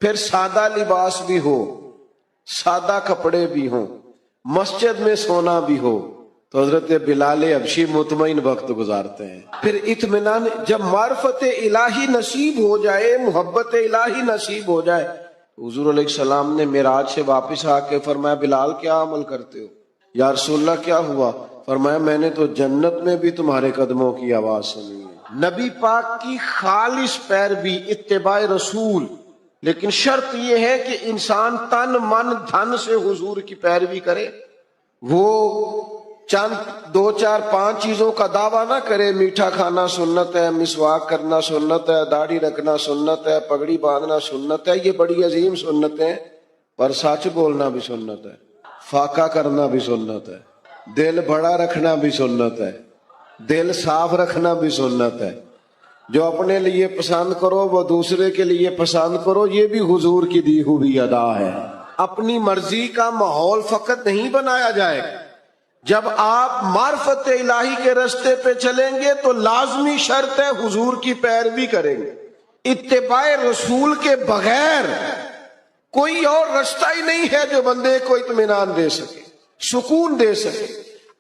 پھر سادہ لباس بھی ہو، سادہ کپڑے بھی ہوں، مسجد میں سونا بھی ہو، تو حضرت بلال حبشی مطمئن وقت گزارتے ہیں۔ پھر اطمینان، جب معرفت الہی نصیب ہو جائے، محبت الہی نصیب ہو جائے، حضور علیہ السلام نے معراج سے واپس آ کے فرمایا بلال کیا عمل کرتے ہو؟ یا رسول اللہ کیا ہوا؟ فرمایا میں نے تو جنت میں بھی تمہارے قدموں کی آواز سنی ہے۔ نبی پاک کی خالص پیروی، اتباع رسول، لیکن شرط یہ ہے کہ انسان تن من دھن سے حضور کی پیروی کرے۔ وہ چند 2 4 5 چیزوں کا دعویٰ نہ کرے، میٹھا کھانا سنت ہے، مسواک کرنا سنت ہے، داڑھی رکھنا سنت ہے، پگڑی باندھنا سنت ہے، یہ بڑی عظیم سنت ہے، پر سچ بولنا بھی سنت ہے، فاقہ کرنا بھی سنت ہے، دل بڑا رکھنا بھی سنت ہے، دل صاف رکھنا بھی سنت ہے۔ جو اپنے لیے پسند کرو وہ دوسرے کے لیے پسند کرو، یہ بھی حضور کی دی ہوئی ادا ہے۔ اپنی مرضی کا ماحول فقط نہیں بنایا جائے گا۔ جب آپ معرفت الہی کے رستے پہ چلیں گے تو لازمی شرط ہے حضور کی پیروی کریں گے۔ اتباع رسول کے بغیر کوئی اور رستہ ہی نہیں ہے جو بندے کو اطمینان دے سکے، سکون دے سکے۔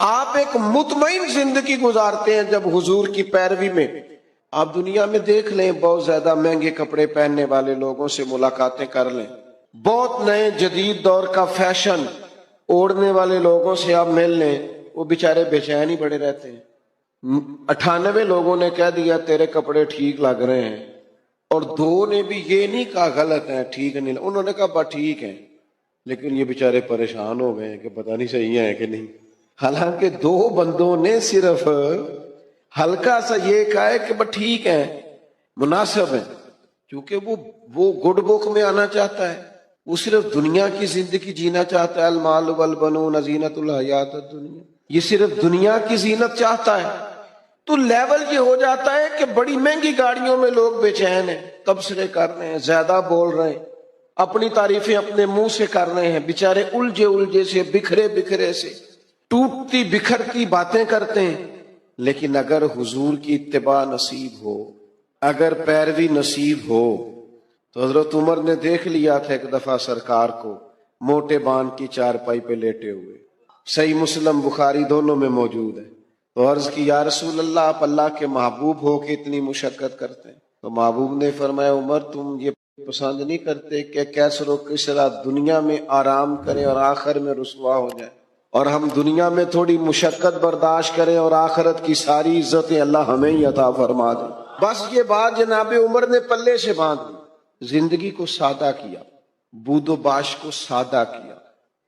آپ ایک مطمئن زندگی گزارتے ہیں جب حضور کی پیروی میں۔ آپ دنیا میں دیکھ لیں، بہت زیادہ مہنگے کپڑے پہننے والے لوگوں سے ملاقاتیں کر لیں، بہت نئے جدید دور کا فیشن اوڑھنے والے لوگوں سے آپ مل لیں، وہ بیچارے بے چین ہی پڑے رہتے ہیں۔ 98 لوگوں نے کہہ دیا تیرے کپڑے ٹھیک لگ رہے ہیں، اور 2 نے بھی یہ نہیں کہا غلط ہے، ٹھیک نہیں، انہوں نے کہا بس ٹھیک ہے، لیکن یہ بیچارے پریشان ہو گئے کہ پتہ نہیں صحیح ہے کہ نہیں۔ حالانکہ 2 بندوں نے صرف ہلکا سا یہ کہا ہے کہ بس ٹھیک ہے، مناسب ہے، کیونکہ وہ گڈ بک میں آنا چاہتا ہے، وہ صرف دنیا کی زندگی جینا چاہتا ہے۔ المال والبنون زینت الحیات الدنیا، یہ صرف دنیا کی زینت چاہتا ہے۔ تو لیول یہ ہو جاتا ہے کہ بڑی مہنگی گاڑیوں میں لوگ بے چین ہیں، تبصرے کر رہے ہیں، زیادہ بول رہے ہیں، اپنی تعریفیں اپنے منہ سے کر رہے ہیں، بیچارے الجھے سے، بکھرے سے ٹوٹتی بکھرتی باتیں کرتے ہیں۔ لیکن اگر حضور کی اتباع نصیب ہو، اگر پیروی نصیب ہو، تو حضرت عمر نے دیکھ لیا تھا ایک دفعہ سرکار کو موٹے بان کی چارپائی پہ لیٹے ہوئے، صحیح مسلم بخاری دونوں میں موجود ہے۔ تو عرض کی یا رسول اللہ آپ اللہ کے محبوب ہو کے اتنی مشقت کرتے ہیں؟ تو محبوب نے فرمایا عمر تم یہ پسند نہیں کرتے کہ کیسر و کسرا دنیا میں آرام کریں اور آخر میں رسوا ہو جائے، اور ہم دنیا میں تھوڑی مشقت برداشت کریں اور آخرت کی ساری عزتیں اللہ ہمیں ہی عطا فرما دیں۔ بس یہ بات جناب عمر نے پلے سے باندھ لی، زندگی کو سادہ کیا، بود و باش کو سادہ کیا،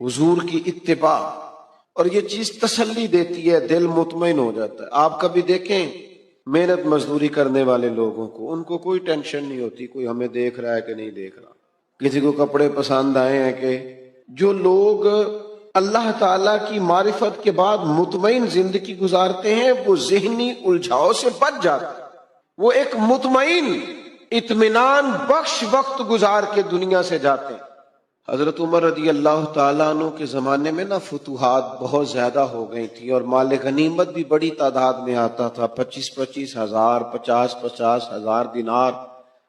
حضور کی اتباع، اور یہ چیز تسلی دیتی ہے، دل مطمئن ہو جاتا ہے۔ آپ کبھی دیکھیں محنت مزدوری کرنے والے لوگوں کو، ان کو کوئی ٹینشن نہیں ہوتی کوئی ہمیں دیکھ رہا ہے کہ نہیں دیکھ رہا، کسی کو کپڑے پسند آئے ہیں کہ۔ جو لوگ اللہ تعالیٰ کی معرفت کے بعد مطمئن زندگی گزارتے ہیں وہ ذہنی الجھاؤ سے بچ جاتے ہیں۔ وہ ایک مطمئن اطمینان بخش وقت گزار کے دنیا سے جاتے ہیں۔ حضرت عمر رضی اللہ تعالیٰ عنہ کے زمانے میں نا فتوحات بہت زیادہ ہو گئی تھی اور مال غنیمت بھی بڑی تعداد میں آتا تھا، 25 ہزار 50 ہزار دینار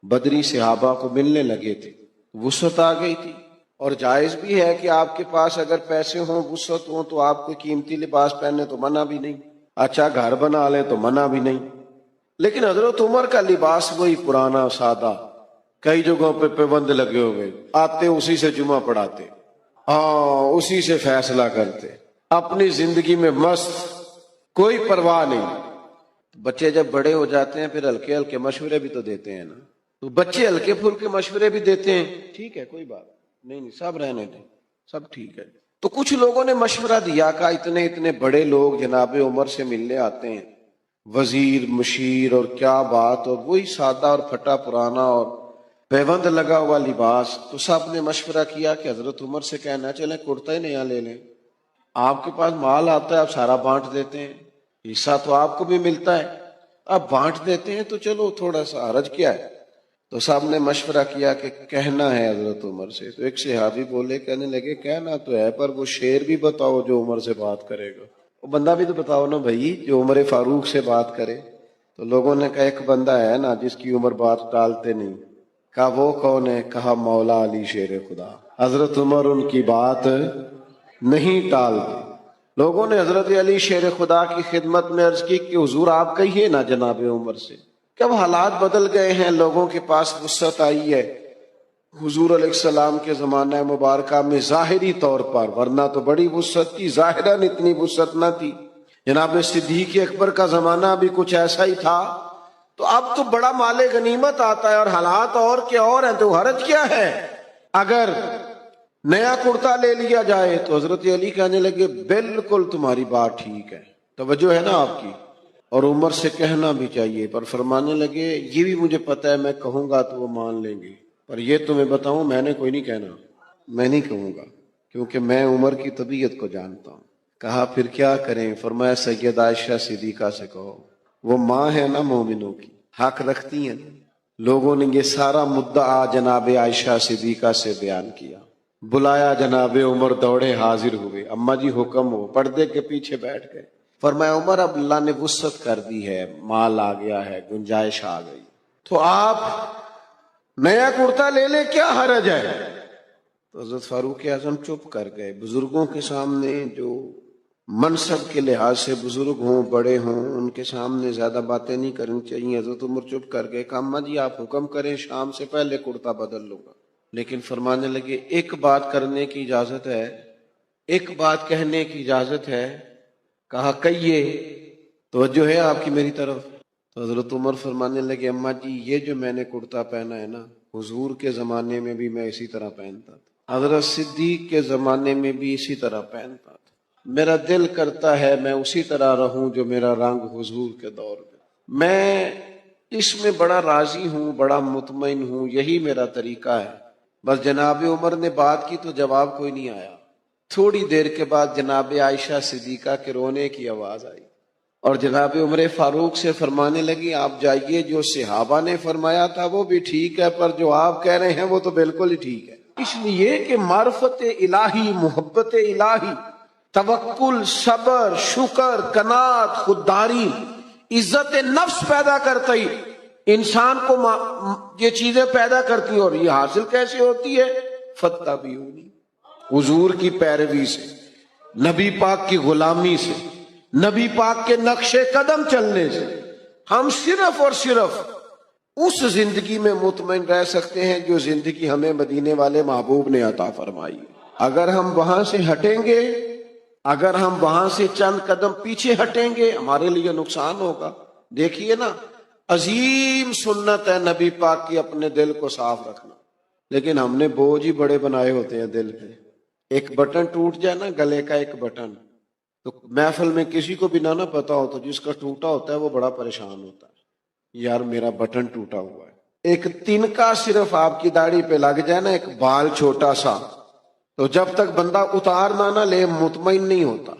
بدری صحابہ کو ملنے لگے تھے۔ وسعت آ گئی تھی، اور جائز بھی ہے کہ آپ کے پاس اگر پیسے ہوں، وسعت ہوں، تو آپ کو قیمتی لباس پہننے تو منع بھی نہیں، اچھا گھر بنا لیں تو منع بھی نہیں۔ لیکن حضرت عمر کا لباس وہی پرانا سادہ، کئی جگہوں پہ پابند لگے ہوئے، آتے اسی سے جمعہ پڑھاتے، اسی سے فیصلہ کرتے، اپنی زندگی میں مست، کوئی پرواہ نہیں۔ بچے جب بڑے ہو جاتے ہیں پھر ہلکے ہلکے مشورے بھی تو دیتے ہیں نا، تو بچے ہلکے پھلکے مشورے بھی دیتے ہیں، ٹھیک ہے کوئی بات نہیں، سب رہنے دیں، سب ٹھیک ہے۔ تو کچھ لوگوں نے مشورہ دیا کہ اتنے بڑے لوگ جناب عمر سے ملنے آتے ہیں، وزیر مشیر اور کیا بات، اور وہی سادہ اور پھٹا پرانا اور پیوند لگا ہوا لباس۔ تو سب نے مشورہ کیا کہ حضرت عمر سے کہنا چلیں کرتا ہی نیا لے لیں، آپ کے پاس مال آتا ہے آپ سارا بانٹ دیتے ہیں، حصہ تو آپ کو بھی ملتا ہے، آپ بانٹ دیتے ہیں، تو چلو تھوڑا سا حرج کیا ہے۔ تو سب نے مشورہ کیا کہ کہنا ہے حضرت عمر سے۔ تو ایک صحابی بولے، کہنے لگے کہنا تو ہے پر وہ شعر بھی بتاؤ جو عمر سے بات کرے گا، وہ بندہ بھی تو بتاؤ نا بھائی جو عمر فاروق سے بات کرے۔ تو لوگوں نے کہا ایک بندہ ہے نا جس کی عمر بات ٹالتے نہیں۔ کہا وہ کون ہے؟ کہا مولا علی شیر خدا، حضرت عمر ان کی بات نہیں ٹالتے۔ لوگوں نے حضرت علی شیر خدا کی خدمت میں عرض کی کہ حضور آپ کہیے نا جناب عمر سے، کب حالات بدل گئے ہیں، لوگوں کے پاس وسعت آئی ہے۔ حضور علیہ السلام کے زمانہ مبارکہ میں ظاہری طور پر، ورنہ تو بڑی وسعت تھی، ظاہراً اتنی وسعت نہ تھی۔ جناب صدیق اکبر کا زمانہ بھی کچھ ایسا ہی تھا، تو اب تو بڑا مال غنیمت آتا ہے اور حالات اور کے اور ہیں، تو حرج کیا ہے اگر نیا کرتا لے لیا جائے؟ تو حضرت علی کہنے لگے بالکل تمہاری بات ٹھیک ہے، توجہ ہے نا آپ کی، اور عمر سے کہنا بھی چاہیے۔ پر فرمانے لگے یہ بھی مجھے پتہ ہے میں کہوں گا تو وہ مان لیں گے، پر یہ تمہیں بتاؤں میں نے کوئی نہیں کہنا، میں نہیں کہوں گا، کیونکہ میں عمر کی طبیعت کو جانتا ہوں۔ کہا پھر کیا کریں؟ فرمایا سید عائشہ صدیقہ سے کہو، وہ ماں ہے نا مومنوں کی، حق رکھتی ہیں۔ لوگوں نے یہ سارا مدعا جناب عائشہ صدیقہ سے بیان کیا، بلایا، جناب عمر دوڑے حاضر ہوئے، اماں جی حکم ہو، پردے کے پیچھے بیٹھ گئے۔ فرمایا عمر اب اللہ نے وسعت کر دی ہے، مال آ گیا ہے، گنجائش آ گئی، تو آپ نیا کرتا لے لے، کیا حرج ہے؟ تو حضرت فاروق اعظم چپ کر گئے۔ بزرگوں کے سامنے جو منصب کے لحاظ سے بزرگ ہوں، بڑے ہوں، ان کے سامنے زیادہ باتیں نہیں کرنی چاہیے۔ حضرت عمر چپ کر گئے، کہا اماں جی آپ حکم کریں، شام سے پہلے کرتا بدل لوں گا۔ لیکن فرمانے لگے ایک بات کرنے کی اجازت ہے، ایک بات کہنے کی اجازت ہے۔ کہا کہیے، توجہ ہے آپ کی میری طرف؟ تو حضرت عمر فرمانے لگے اماں جی یہ جو میں نے کرتا پہنا ہے نا، حضور کے زمانے میں بھی میں اسی طرح پہنتا تھا، حضرت صدیق کے زمانے میں بھی اسی طرح پہنتا تھا، میرا دل کرتا ہے میں اسی طرح رہوں جو میرا رنگ حضور کے دور میں اس میں بڑا راضی ہوں، بڑا مطمئن ہوں، یہی میرا طریقہ ہے۔ بس جناب عمر نے بات کی تو جواب کوئی نہیں آیا۔ تھوڑی دیر کے بعد جناب عائشہ صدیقہ کے رونے کی آواز آئی، اور جناب عمر فاروق سے فرمانے لگی آپ جائیے، جو صحابہ نے فرمایا تھا وہ بھی ٹھیک ہے، پر جو آپ کہہ رہے ہیں وہ تو بالکل ہی ٹھیک ہے۔ اس لیے کہ معرفت الہی، محبت الہی، توکل، صبر، شکر، قناعت، خودداری، عزت نفس پیدا کرتی انسان کو یہ چیزیں پیدا کرتی، اور یہ حاصل کیسے ہوتی ہے؟ فاتبعونی، حضور کی پیروی سے، نبی پاک کی غلامی سے، نبی پاک کے نقش قدم چلنے سے۔ ہم صرف اور صرف اس زندگی میں مطمئن رہ سکتے ہیں جو زندگی ہمیں مدینے والے محبوب نے عطا فرمائی۔ اگر ہم وہاں سے ہٹیں گے، اگر ہم وہاں سے چند قدم پیچھے ہٹیں گے، ہمارے لیے نقصان ہوگا۔ دیکھیے نا، عظیم سنت ہے نبی پاک کی اپنے دل کو صاف رکھنا، لیکن ہم نے بوجھ ہی بڑے بنائے ہوتے ہیں دل پہ۔ ایک بٹن ٹوٹ جائے نا، گلے کا ایک بٹن، تو محفل میں کسی کو بھی نہ پتا ہو تو جس کا ٹوٹا ہوتا ہے وہ بڑا پریشان ہوتا ہے، یار میرا بٹن ٹوٹا ہوا ہے۔ ایک تنکا صرف آپ کی داڑھی پہ لگ جائے نا، ایک بال چھوٹا سا، تو جب تک بندہ اتار نہ لے مطمئن نہیں ہوتا۔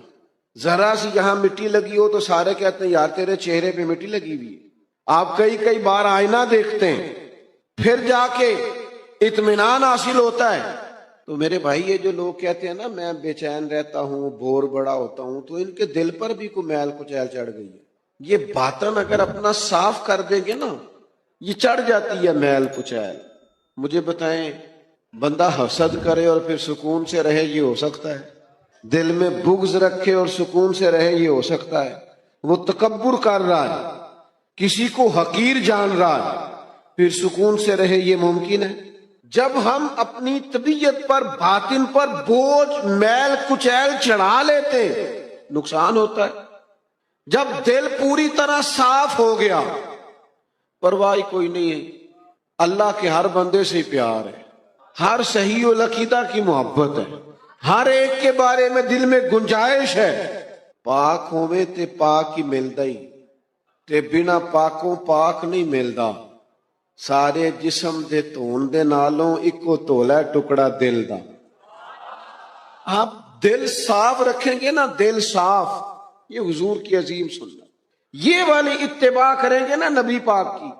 ذرا سی یہاں مٹی لگی ہو تو سارے کہتے ہیں یار تیرے چہرے پہ مٹی لگی ہوئی ہے، آپ کئی کئی بار آئینہ دیکھتے ہیں، پھر جا کے اطمینان حاصل ہوتا ہے۔ تو میرے بھائی یہ جو لوگ کہتے ہیں نا میں بے چین رہتا ہوں، بور بڑا ہوتا ہوں، تو ان کے دل پر بھی کوئی میل کچیل چڑھ گئی ہے۔ یہ باطن اگر اپنا صاف کر دیں گے نا، یہ چڑھ جاتی ہے میل کچیل۔ مجھے بتائیں، بندہ حسد کرے اور پھر سکون سے رہے، یہ ہو سکتا ہے؟ دل میں بغض رکھے اور سکون سے رہے، یہ ہو سکتا ہے؟ وہ تکبر کر رہا ہے، کسی کو حقیر جان رہا ہے، پھر سکون سے رہے، یہ ممکن ہے؟ جب ہم اپنی طبیعت پر، باطن پر بوجھ، میل کچیل چڑھا لیتے نقصان ہوتا ہے۔ جب دل پوری طرح صاف ہو گیا، پرواہ کوئی نہیں ہے، اللہ کے ہر بندے سے پیار ہے، ہر صحیح العقیدہ کی محبت ہے، ہر ایک کے بارے میں دل میں گنجائش ہے۔ پاک ہووے تے پاک ہی ملدا ہی، تے بنا پاکوں پاک نہیں ملدا۔ سارے جسم دے دھون دے نالوں اکو تولا ٹکڑا دل دا۔ آپ دل صاف رکھیں گے نا، دل صاف، یہ حضور کی عظیم سنت، یہ والی اتباع کریں گے نا نبی پاک کی،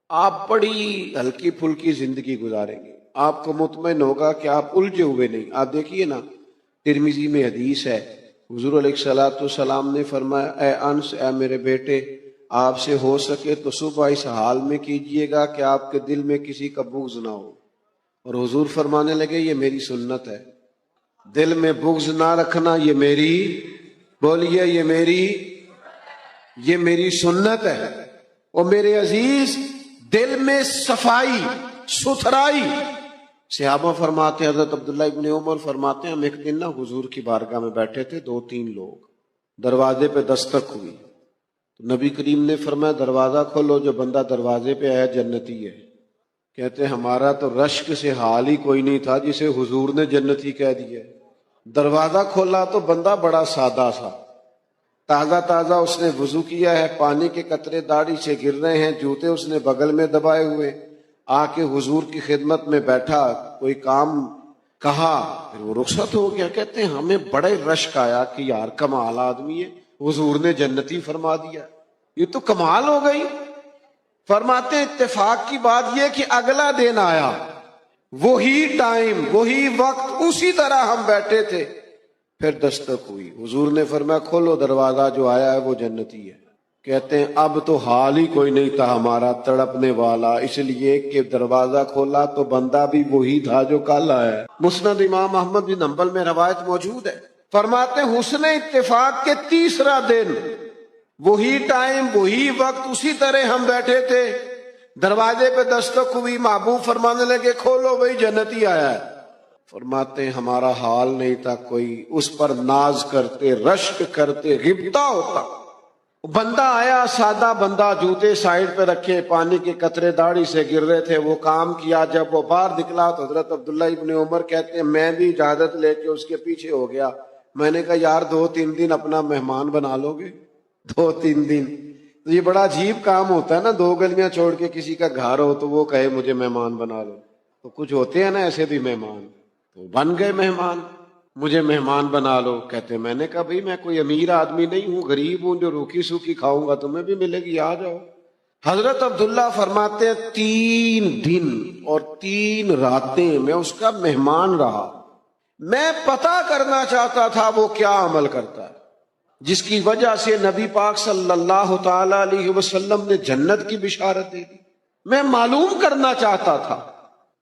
آپ بڑی ہلکی پھلکی زندگی گزاریں گے۔ آپ کو مطمئن ہوگا کہ آپ الجھے ہوئے نہیں۔ آپ دیکھیے نا، ترمذی میں حدیث ہے، حضور علیہ الصلوۃ والسلام نے فرمایا، اے انس، اے میرے بیٹے، آپ سے ہو سکے تو صبح اس حال میں کیجئے گا کہ آپ کے دل میں کسی کا بغض نہ ہو۔ اور حضور فرمانے لگے، یہ میری سنت ہے، دل میں بغض نہ رکھنا، یہ میری، بولیے، یہ میری سنت ہے۔ اور میرے عزیز، دل میں صفائی، ستھرائی۔ صحابہ فرماتے ہیں، حضرت عبداللہ ابن عمر فرماتے ہیں، ہم ایک دن نا حضور کی بارگاہ میں بیٹھے تھے، 2-3 لوگ، دروازے پہ دستک ہوئی، تو نبی کریم نے فرمایا دروازہ کھولو، جو بندہ دروازے پہ آیا جنتی ہے۔ کہتے ہیں ہمارا تو رشک سے حال ہی کوئی نہیں تھا جسے حضور نے جنتی کہہ دیا۔ دروازہ کھولا تو بندہ بڑا سادہ سا، تازہ تازہ اس نے وضو کیا ہے، پانی کے قطرے داڑھی سے گر رہے ہیں، جوتے اس نے بغل میں دبائے ہوئے، آ کے حضور کی خدمت میں بیٹھا، کوئی کام کہا، پھر وہ رخصت ہو گیا۔ کہتے ہیں ہمیں بڑے رشک آیا کہ یار کمال آدمی ہے، حضور نے جنتی فرما دیا، یہ تو کمال ہو گئی۔ فرماتے اتفاق کی بات یہ کہ اگلا دن آیا، وہی ٹائم، وہی وقت، اسی طرح ہم بیٹھے تھے، پھر دستک ہوئی، حضور نے فرمایا کھولو دروازہ، جو آیا ہے وہ جنتی ہے۔ کہتے ہیں اب تو حال ہی کوئی نہیں تھا ہمارا تڑپنے والا، اس لیے کہ دروازہ کھولا تو بندہ بھی وہی تھا جو کل آیا ہے۔ مسند امام احمد بن حنبل میں روایت موجود ہے، فرماتے ہیں حسن اتفاق کے تیسرا دن، وہی ٹائم، وہی وقت، اسی طرح ہم بیٹھے تھے، دروازے پہ دستک ہوئی، محبوب فرمانے لگے کھولو بھائی جنتی آیا ہے۔ فرماتے ہیں ہمارا حال نہیں تھا کوئی، اس پر ناز کرتے، رشک کرتے، غبطہ ہوتا۔ بندہ آیا، سادہ بندہ، جوتے سائیڈ پہ رکھے، پانی کے قطرے داڑھی سے گر رہے تھے، وہ کام کیا، جب وہ باہر نکلا تو حضرت عبداللہ ابن عمر کہتے ہیں میں بھی اجازت لے کے اس کے پیچھے ہو گیا۔ میں نے کہا یار 2-3 دن اپنا مہمان بنا لو گے؟ 2-3 دن، تو یہ بڑا عجیب کام ہوتا ہے نا، 2 گلیاں چھوڑ کے کسی کا گھر ہو تو وہ کہے مجھے مہمان بنا لو۔ تو کچھ ہوتے ہیں نا ایسے بھی مہمان، تو بن گئے مہمان، مجھے مہمان بنا لو۔ کہتے میں نے کہا بھئی میں کوئی امیر آدمی نہیں ہوں، غریب ہوں، جو روکھی سوکھی کھاؤں گا تمہیں بھی ملے گی، آ جاؤ۔ حضرت عبداللہ فرماتے ہیں 3 دن اور 3 راتیں میں اس کا مہمان رہا۔ میں پتہ کرنا چاہتا تھا وہ کیا عمل کرتا ہے، جس کی وجہ سے نبی پاک صلی اللہ تعالی علیہ وسلم نے جنت کی بشارت دے دی، میں معلوم کرنا چاہتا تھا۔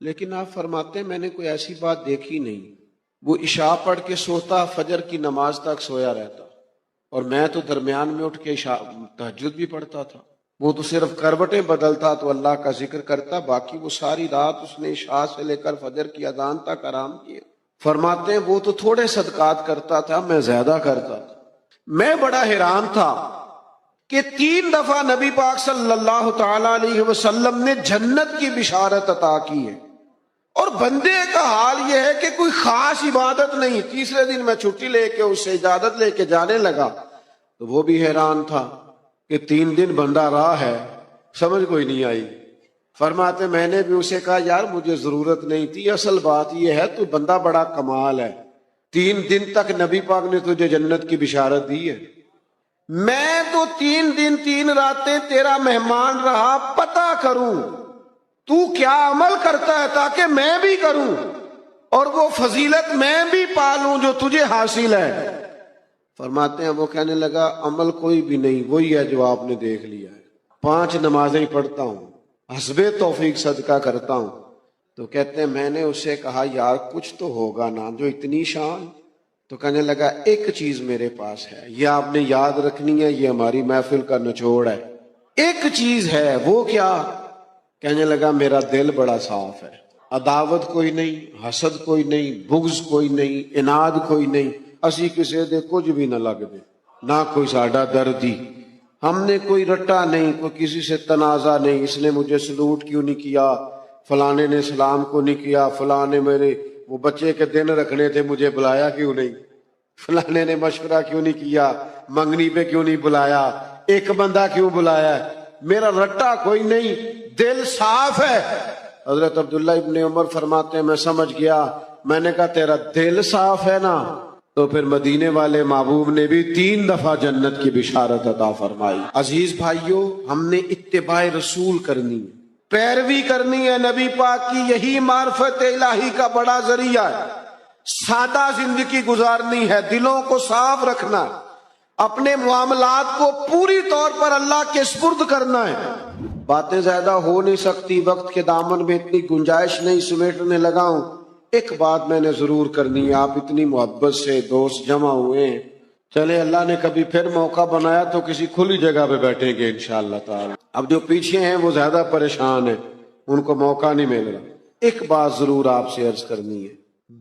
لیکن آپ فرماتے ہیں میں نے کوئی ایسی بات دیکھی نہیں۔ وہ عشاء پڑھ کے سوتا، فجر کی نماز تک سویا رہتا، اور میں تو درمیان میں اٹھ کے تہجد بھی پڑھتا تھا۔ وہ تو صرف کروٹیں بدلتا تو اللہ کا ذکر کرتا، باقی وہ ساری رات اس نے عشاء سے لے کر فجر کی اذان تک آرام کیا۔ فرماتے ہیں وہ تو تھوڑے صدقات کرتا تھا، میں زیادہ کرتا تھا۔ میں بڑا حیران تھا کہ 3 دفعہ نبی پاک صلی اللہ تعالی علیہ وسلم نے جنت کی بشارت عطا کی ہے، اور بندے کا حال یہ ہے کہ کوئی خاص عبادت نہیں۔ تیسرے دن میں چھٹی لے کے اس سے اجازت لے کے جانے لگا تو وہ بھی حیران تھا کہ 3 دن بندہ راہ ہے، سمجھ کوئی نہیں آئی۔ فرماتے میں نے بھی اسے کہا یار مجھے ضرورت نہیں تھی، اصل بات یہ ہے تو بندہ بڑا کمال ہے، 3 دن تک نبی پاک نے تجھے جنت کی بشارت دی ہے، میں تو 3 دن 3 راتیں تیرا مہمان رہا، پتہ کروں تو کیا عمل کرتا ہے تاکہ میں بھی کروں اور وہ فضیلت میں بھی پالوں جو تجھے حاصل ہے۔ فرماتے ہیں وہ کہنے لگا عمل کوئی بھی نہیں، وہی ہے جو آپ نے دیکھ لیا ہے، 5 نمازیں پڑھتا ہوں، حسب توفیق صدقہ کرتا ہوں۔ تو کہتے ہیں میں نے اسے کہا یار کچھ تو ہوگا نا جو اتنی شان؟ تو کہنے لگا ایک چیز میرے پاس ہے، یہ آپ نے یاد رکھنی ہے، یہ ہماری محفل کا نچوڑ ہے۔ ایک چیز ہے، وہ کیا؟ کہنے لگا میرا دل بڑا صاف ہے، عداوت کوئی نہیں، حسد کوئی نہیں، بغض کوئی نہیں، اناد کوئی نہیں، اسی کسی دے کچھ بھی نہ لگ دے، نہ کوئی ساڈا دردی، ہم نے کوئی رٹا نہیں، کوئی کسی سے تنازع نہیں، اس نے مجھے سلوٹ کیوں نہیں کیا، فلانے نے سلام کو نہیں کیا، فلانے میرے وہ بچے کے دن رکھنے تھے مجھے بلایا کیوں نہیں، فلانے نے مشورہ کیوں نہیں کیا، منگنی پہ کیوں نہیں بلایا، ایک بندہ کیوں بلایا، میرا رٹا کوئی نہیں، دل صاف ہے۔ حضرت عبداللہ ابن عمر فرماتے ہیں میں سمجھ گیا، میں نے کہا تیرا دل صاف ہے نا، تو پھر مدینے والے محبوب نے بھی 3 دفعہ جنت کی بشارت عطا فرمائی۔ عزیز بھائیوں، ہم نے اتباع رسول کرنی ہے، پیروی کرنی ہے نبی پاک کی، یہی معرفت الہی کا بڑا ذریعہ ہے۔ سادہ زندگی گزارنی ہے، دلوں کو صاف رکھنا ہے، اپنے معاملات کو پوری طور پر اللہ کے سپرد کرنا ہے۔ باتیں زیادہ ہو نہیں سکتی، وقت کے دامن میں اتنی گنجائش نہیں سمیٹنے لگا ہوں۔ ایک بات میں نے ضرور کرنی ہے، آپ اتنی محبت سے دوست جمع ہوئے ہیں، چلے اللہ نے کبھی پھر موقع بنایا تو کسی کھلی جگہ پہ بیٹھیں گے انشاءاللہ تعالی۔ اب جو پیچھے ہیں وہ زیادہ پریشان ہیں، ان کو موقع نہیں مل رہا۔ ایک بات ضرور آپ سے عرض کرنی ہے،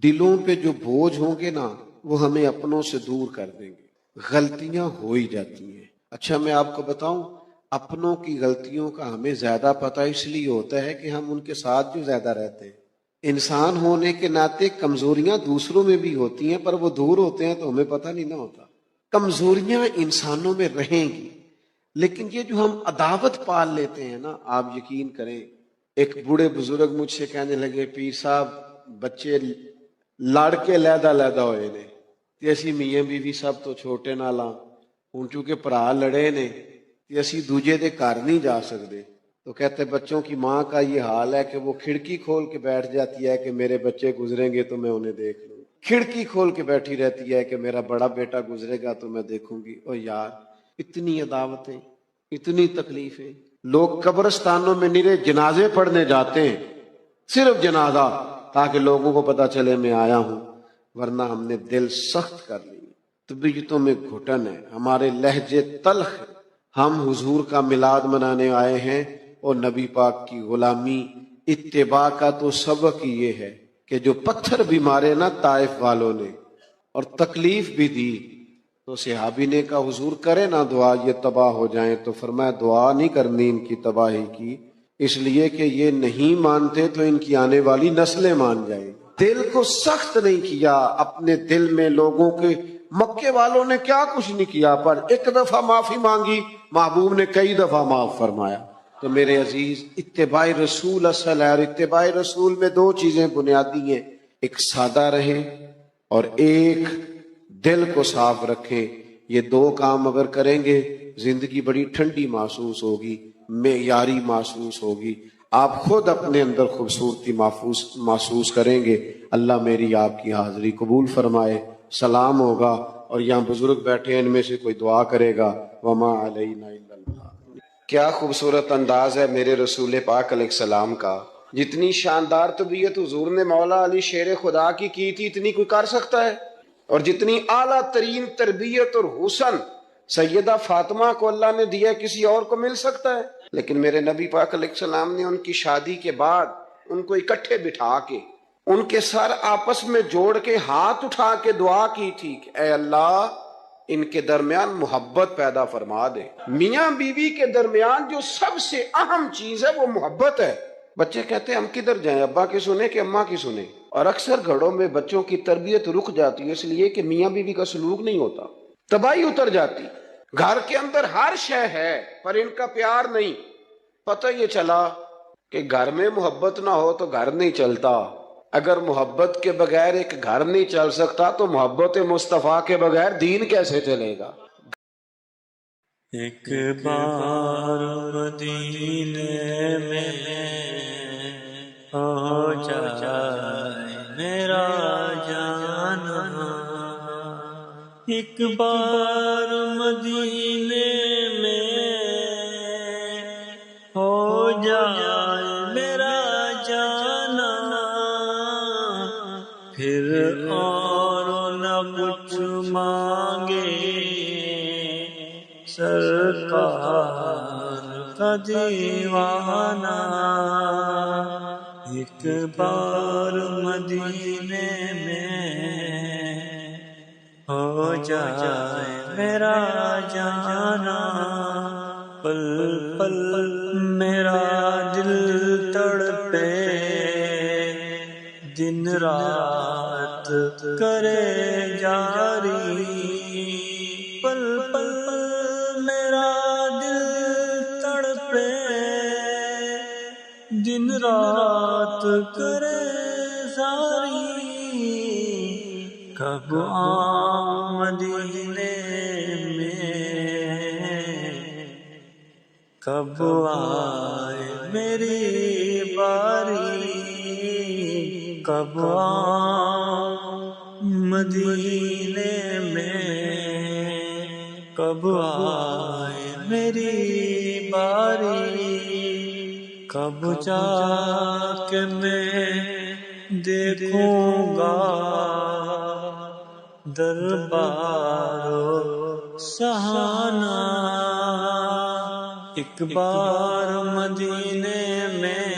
دلوں پہ جو بوجھ ہوں گے نا وہ ہمیں اپنوں سے دور کر دیں گے، غلطیاں ہو ہی جاتی ہیں۔ اچھا میں آپ کو بتاؤں، اپنوں کی غلطیوں کا ہمیں زیادہ پتہ اس لیے ہوتا ہے کہ ہم ان کے ساتھ جو زیادہ رہتے ہیں۔ انسان ہونے کے ناطے کمزوریاں دوسروں میں بھی ہوتی ہیں، پر وہ دور ہوتے ہیں تو ہمیں پتہ نہیں نہ ہوتا۔ کمزوریاں انسانوں میں رہیں گی، لیکن یہ جو ہم عداوت پال لیتے ہیں نا، آپ یقین کریں، ایک بوڑھے بزرگ مجھ سے کہنے لگے پیر صاحب بچے لڑ کے لیدا لیدا ہوئے نے تے اسی میاں بیوی سب تو چھوٹے نال ہاں، ہن چونکہ بھرا لڑے نے تے اسی دوجے دے گھر نہیں جا سکتے۔ تو کہتے بچوں کی ماں کا یہ حال ہے کہ وہ کھڑکی کھول کے بیٹھ جاتی ہے کہ میرے بچے گزریں گے تو میں انہیں دیکھ لوں، کھڑکی کھول کے بیٹھی رہتی ہے کہ میرا بڑا بیٹا گزرے گا تو میں دیکھوں گی۔ او یار اتنی عداوتیں، اتنی تکلیفیں، لوگ قبرستانوں میں نرے جنازے پڑھنے جاتے ہیں، صرف جنازہ، تاکہ لوگوں کو پتا چلے میں آیا ہوں، ورنہ ہم نے دل سخت کر لی، طبیعتوں میں گھٹن ہے، ہمارے لہجے تلخ ہیں۔ ہم حضور کا میلاد منانے آئے ہیں اور نبی پاک کی غلامی اتباع کا تو سبق یہ ہے کہ جو پتھر بھی مارے نا طائف والوں نے اور تکلیف بھی دی، تو صحابی نے کہا حضور کرے نا دعا یہ تباہ ہو جائیں، تو فرمایا دعا نہیں کرنی ان کی تباہی کی، اس لیے کہ یہ نہیں مانتے تو ان کی آنے والی نسلیں مان جائیں۔ دل کو سخت نہیں کیا، اپنے دل میں لوگوں کے، مکے والوں نے کیا کچھ نہیں کیا، پر ایک دفعہ معافی مانگی، محبوب نے کئی دفعہ معاف فرمایا۔ تو میرے عزیز، اتباع رسول اصل ہے، اور اتباع رسول میں 2 چیزیں بنیادی ہیں، ایک سادہ رہیں اور ایک دل کو صاف رکھیں۔ یہ 2 کام اگر کریں گے زندگی بڑی ٹھنڈی محسوس ہوگی، معیاری محسوس ہوگی، آپ خود اپنے اندر خوبصورتی محسوس کریں گے۔ اللہ میری آپ کی حاضری قبول فرمائے۔ سلام ہوگا اور یہاں بزرگ بیٹھے ہیں، ان میں سے کوئی دعا کرے گا۔ وما علینا الا البلاغ۔ کیا خوبصورت انداز ہے میرے رسول پاک علیہ السلام کا، جتنی شاندار طبیعت حضور نے مولا علی شیر خدا کی تھی اتنی کوئی کر سکتا ہے، اور جتنی اعلیٰ ترین تربیت اور حسن سیدہ فاطمہ کو اللہ نے دیا کسی اور کو مل سکتا ہے؟ لیکن میرے نبی پاک علیہ السلام نے ان کی شادی کے بعد ان کو اکٹھے بٹھا کے ان کے سر آپس میں جوڑ کے ہاتھ اٹھا کے دعا کی تھی کہ اے اللہ ان کے درمیان محبت پیدا فرما دے۔ میاں بیوی کے درمیان جو سب سے اہم چیز ہے وہ محبت ہے۔ بچے کہتے ہیں ہم کدھر جائیں، ابا کی سنیں کہ اماں کی سنیں، اور اکثر گھروں میں بچوں کی تربیت رک جاتی ہے اس لیے کہ میاں بیوی کا سلوک نہیں ہوتا، تباہی اتر جاتی۔ گھر کے اندر ہر شے ہے پر ان کا پیار نہیں۔ پتہ یہ چلا کہ گھر میں محبت نہ ہو تو گھر نہیں چلتا، اگر محبت کے بغیر ایک گھر نہیں چل سکتا تو محبت مصطفیٰ کے بغیر دین کیسے چلے گا؟ ایک بار مدینے میں ہو جائے میرا جانا، ایک بار مدینے میں ہو جائے میرا جانا، پھر اور نہ کچھ مانگے سرکار کا دیوانہ، ایک بار مدینے میں ہو جائے میرا جانا، پل پل میرا دل تڑپے دن رات کرے جاری، پل پل میرا دل تڑپے دن رات کرے ساری، کب آؤں مدینے میں، کب آئے میری باری، کب آؤں مدینے میں، کب آئے میری باری، کب جا کے میں دیکھوں گا دربار سہانا، ایک بار مدینے میں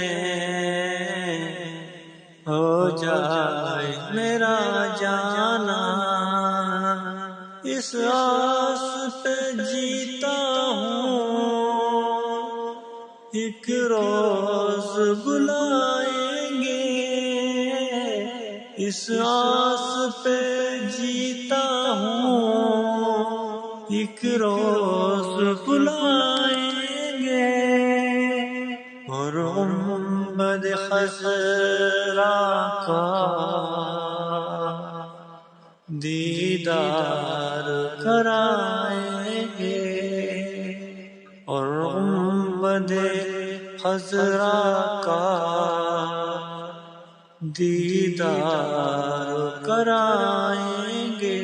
ہو جائے میرا جانا، اس آس پہ جیتا ہوں ایک روز بلائیں گے، اس آس پہ جیتا ہوں ایک روز بلائیں گے، اور گنبد خضرا کا دیدار کرائیں گے، اور گنبد خضرا کا دیدار کرائیں گے،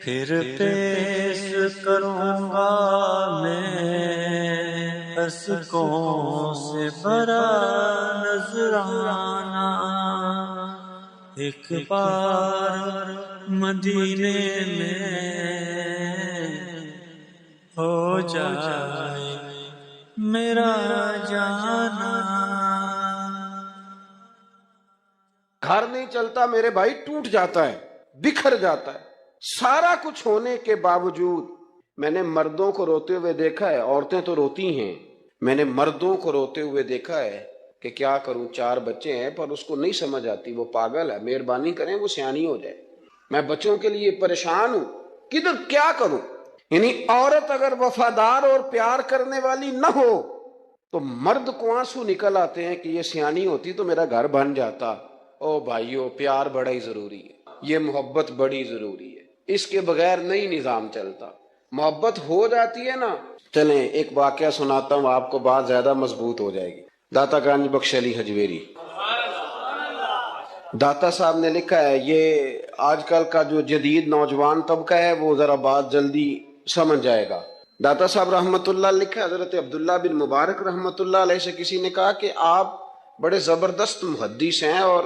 پھر پیش کروں گا میں اشکوں سے بھرا نذرانہ، ایک بار مدینے میں ہو جائے میرا جانا۔ گھر نہیں چلتا میرے بھائی، ٹوٹ جاتا ہے، بکھر جاتا ہے، سارا کچھ ہونے کے باوجود۔ میں نے مردوں کو روتے ہوئے دیکھا ہے، عورتیں تو روتی ہیں، میں نے مردوں کو روتے ہوئے دیکھا ہے کہ کیا کروں، 4 بچے ہیں پر اس کو نہیں سمجھ آتی، وہ پاگل ہے، مہربانی کریں وہ سیانی ہو جائے، میں بچوں کے لیے پریشان ہوں، کدھر کیا کروں۔ یعنی عورت اگر وفادار اور پیار کرنے والی نہ ہو تو مرد کو آنسو نکل آتے ہیں کہ یہ سیانی ہوتی تو میرا گھر بن جاتا۔ او بھائیو، پیار بڑا ہی ضروری ہے، یہ محبت بڑی ضروری ہے، اس کے بغیر نہیں نظام چلتا۔ محبت ہو جاتی ہے نا، چلیں ایک واقعہ سناتا ہوں آپ کو، بات زیادہ مضبوط ہو جائے گی۔ داتا گنج بخش علی حجویری داتا صاحب نے لکھا ہے، یہ آج کل کا جو جدید نوجوان طبقہ ہے وہ ذرا بات جلدی سمجھ جائے گا۔ داتا صاحب رحمت اللہ لکھا ہے، حضرت عبداللہ بن مبارک رحمت اللہ علیہ سے کسی نے کہا کہ آپ بڑے زبردست محدث ہیں اور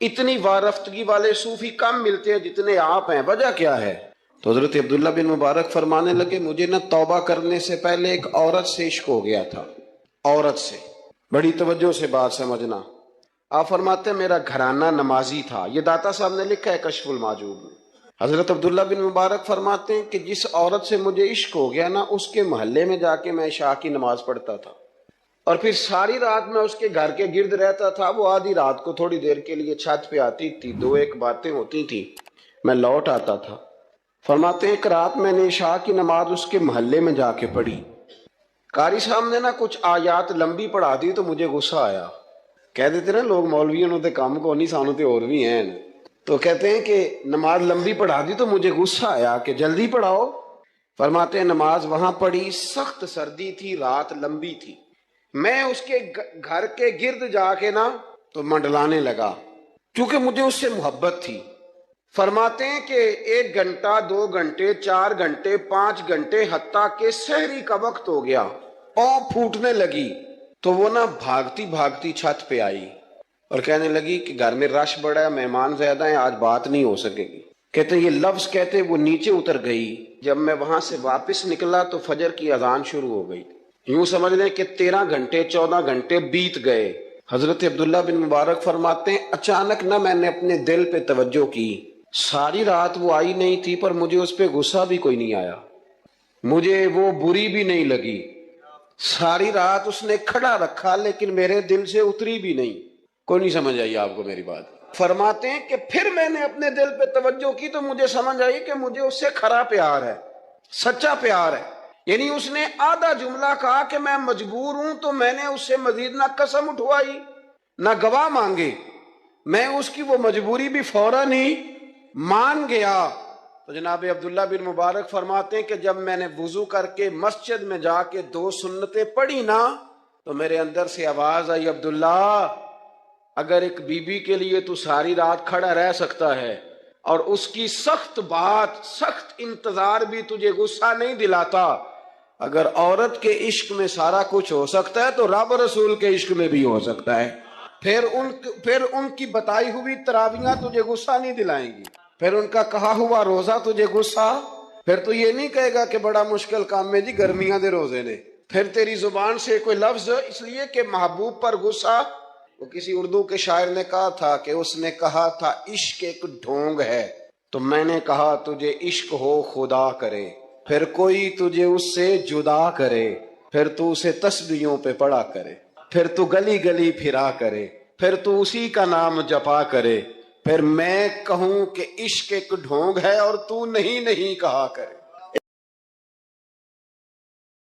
اتنی وارفتگی والے صوفی کم ملتے ہیں جتنے آپ ہیں، وجہ کیا ہے؟ تو حضرت عبداللہ بن مبارک فرمانے لگے، مجھے نہ توبہ کرنے سے پہلے ایک عورت سے عشق ہو گیا تھا، عورت سے۔ بڑی توجہ سے بات سمجھنا۔ آپ فرماتے ہیں میرا گھرانہ نمازی تھا، یہ داتا صاحب نے لکھا ہے کشف المعجوب میں۔ حضرت عبداللہ بن مبارک فرماتے ہیں کہ جس عورت سے مجھے عشق ہو گیا نا، اس کے محلے میں جا کے میں عشاء کی نماز پڑھتا تھا، اور پھر ساری رات میں اس کے گھر کے گرد رہتا تھا۔ وہ آدھی رات کو تھوڑی دیر کے لیے چھت پہ آتی تھی، 2-1 باتیں ہوتی تھی، میں لوٹ آتا تھا۔ فرماتے ہیں ایک رات میں نے عشاء کی نماز اس کے محلے میں جا کے پڑھی، قاری صاحب نے نا کچھ آیات لمبی پڑھا دی تو مجھے غصہ آیا۔ کہہ دیتے نا لوگ مولویوں نے کام کو نہیں، سانو تے اور بھی ہیں، تو کہتے ہیں کہ نماز لمبی پڑھا دی تو مجھے غصہ آیا کہ جلدی پڑھاؤ۔ فرماتے ہیں نماز وہاں پڑھی، سخت سردی تھی، رات لمبی تھی، میں اس کے گھر کے گرد جا کے نا تو منڈلانے لگا کیونکہ مجھے اس سے محبت تھی۔ فرماتے ہیں کہ 1 گھنٹہ 2 گھنٹے 4 گھنٹے 5 گھنٹے حتیٰ کہ سحری کا وقت ہو گیا، پاؤں پھوٹنے لگی، تو وہ نا بھاگتی بھاگتی چھت پہ آئی اور کہنے لگی کہ گھر میں رش بڑا ہے، مہمان زیادہ ہیں، آج بات نہیں ہو سکے گی۔ کہتے یہ لفظ کہتے وہ نیچے اتر گئی۔ جب میں وہاں سے واپس نکلا تو فجر کی اذان شروع ہو گئی۔ یوں سمجھ لیں کہ 13 گھنٹے 14 گھنٹے بیت گئے۔ حضرت عبداللہ بن مبارک فرماتے ہیں اچانک نہ میں نے اپنے دل پہ توجہ کی، ساری رات وہ آئی نہیں تھی پر مجھے اس پہ غصہ بھی کوئی نہیں آیا، مجھے وہ بری بھی نہیں لگی، ساری رات اس نے کھڑا رکھا لیکن میرے دل سے اتری بھی نہیں۔ کوئی نہیں سمجھ آئی آپ کو میری بات؟ فرماتے ہیں کہ پھر میں نے اپنے دل پہ توجہ کی تو مجھے سمجھ آئی کہ مجھے اس سے کھرا پیار ہے، سچا پیار ہے۔ یعنی اس نے آدھا جملہ کہا کہ میں مجبور ہوں، تو میں نے اس سے مزید نہ قسم اٹھوائی نہ گواہ مانگے، میں اس کی وہ مجبوری بھی فوراً ہی مان گیا۔ تو جناب عبداللہ بن مبارک فرماتے ہیں کہ جب میں نے وضو کر کے مسجد میں جا کے 2 سنتیں پڑھی نا تو میرے اندر سے آواز آئی، عبداللہ اگر ایک بی بی کے لیے تو ساری رات کھڑا رہ سکتا ہے اور اس کی سخت بات سخت انتظار بھی تجھے غصہ نہیں دلاتا، اگر عورت کے عشق میں سارا کچھ ہو سکتا ہے تو رب رسول کے عشق میں بھی ہو سکتا ہے۔ پھر ان کی بتائی ہوئی تراویحاں تجھے غصہ نہیں دلائیں گی، پھر ان کا کہا ہوا روزہ تجھے غصہ، پھر تو یہ نہیں کہے گا کہ بڑا مشکل کام ہے جی گرمیاں دے روزے نے، پھر تیری زبان سے کوئی لفظ، اس لیے کہ محبوب پر غصہ۔ وہ کسی اردو کے شاعر نے کہا تھا کہ اس نے کہا تھا عشق ایک ڈھونگ ہے، تو میں نے کہا تجھے عشق ہو خدا کرے، پھر کوئی تجھے اس سے جدا کرے، پھر تو اسے تسبیحوں پہ پڑا کرے، پھر تو گلی گلی پھرا کرے، پھر تو اسی کا نام جپا کرے، پھر میں کہوں کہ عشق ایک ڈھونگ ہے اور تو نہیں کہا کرے۔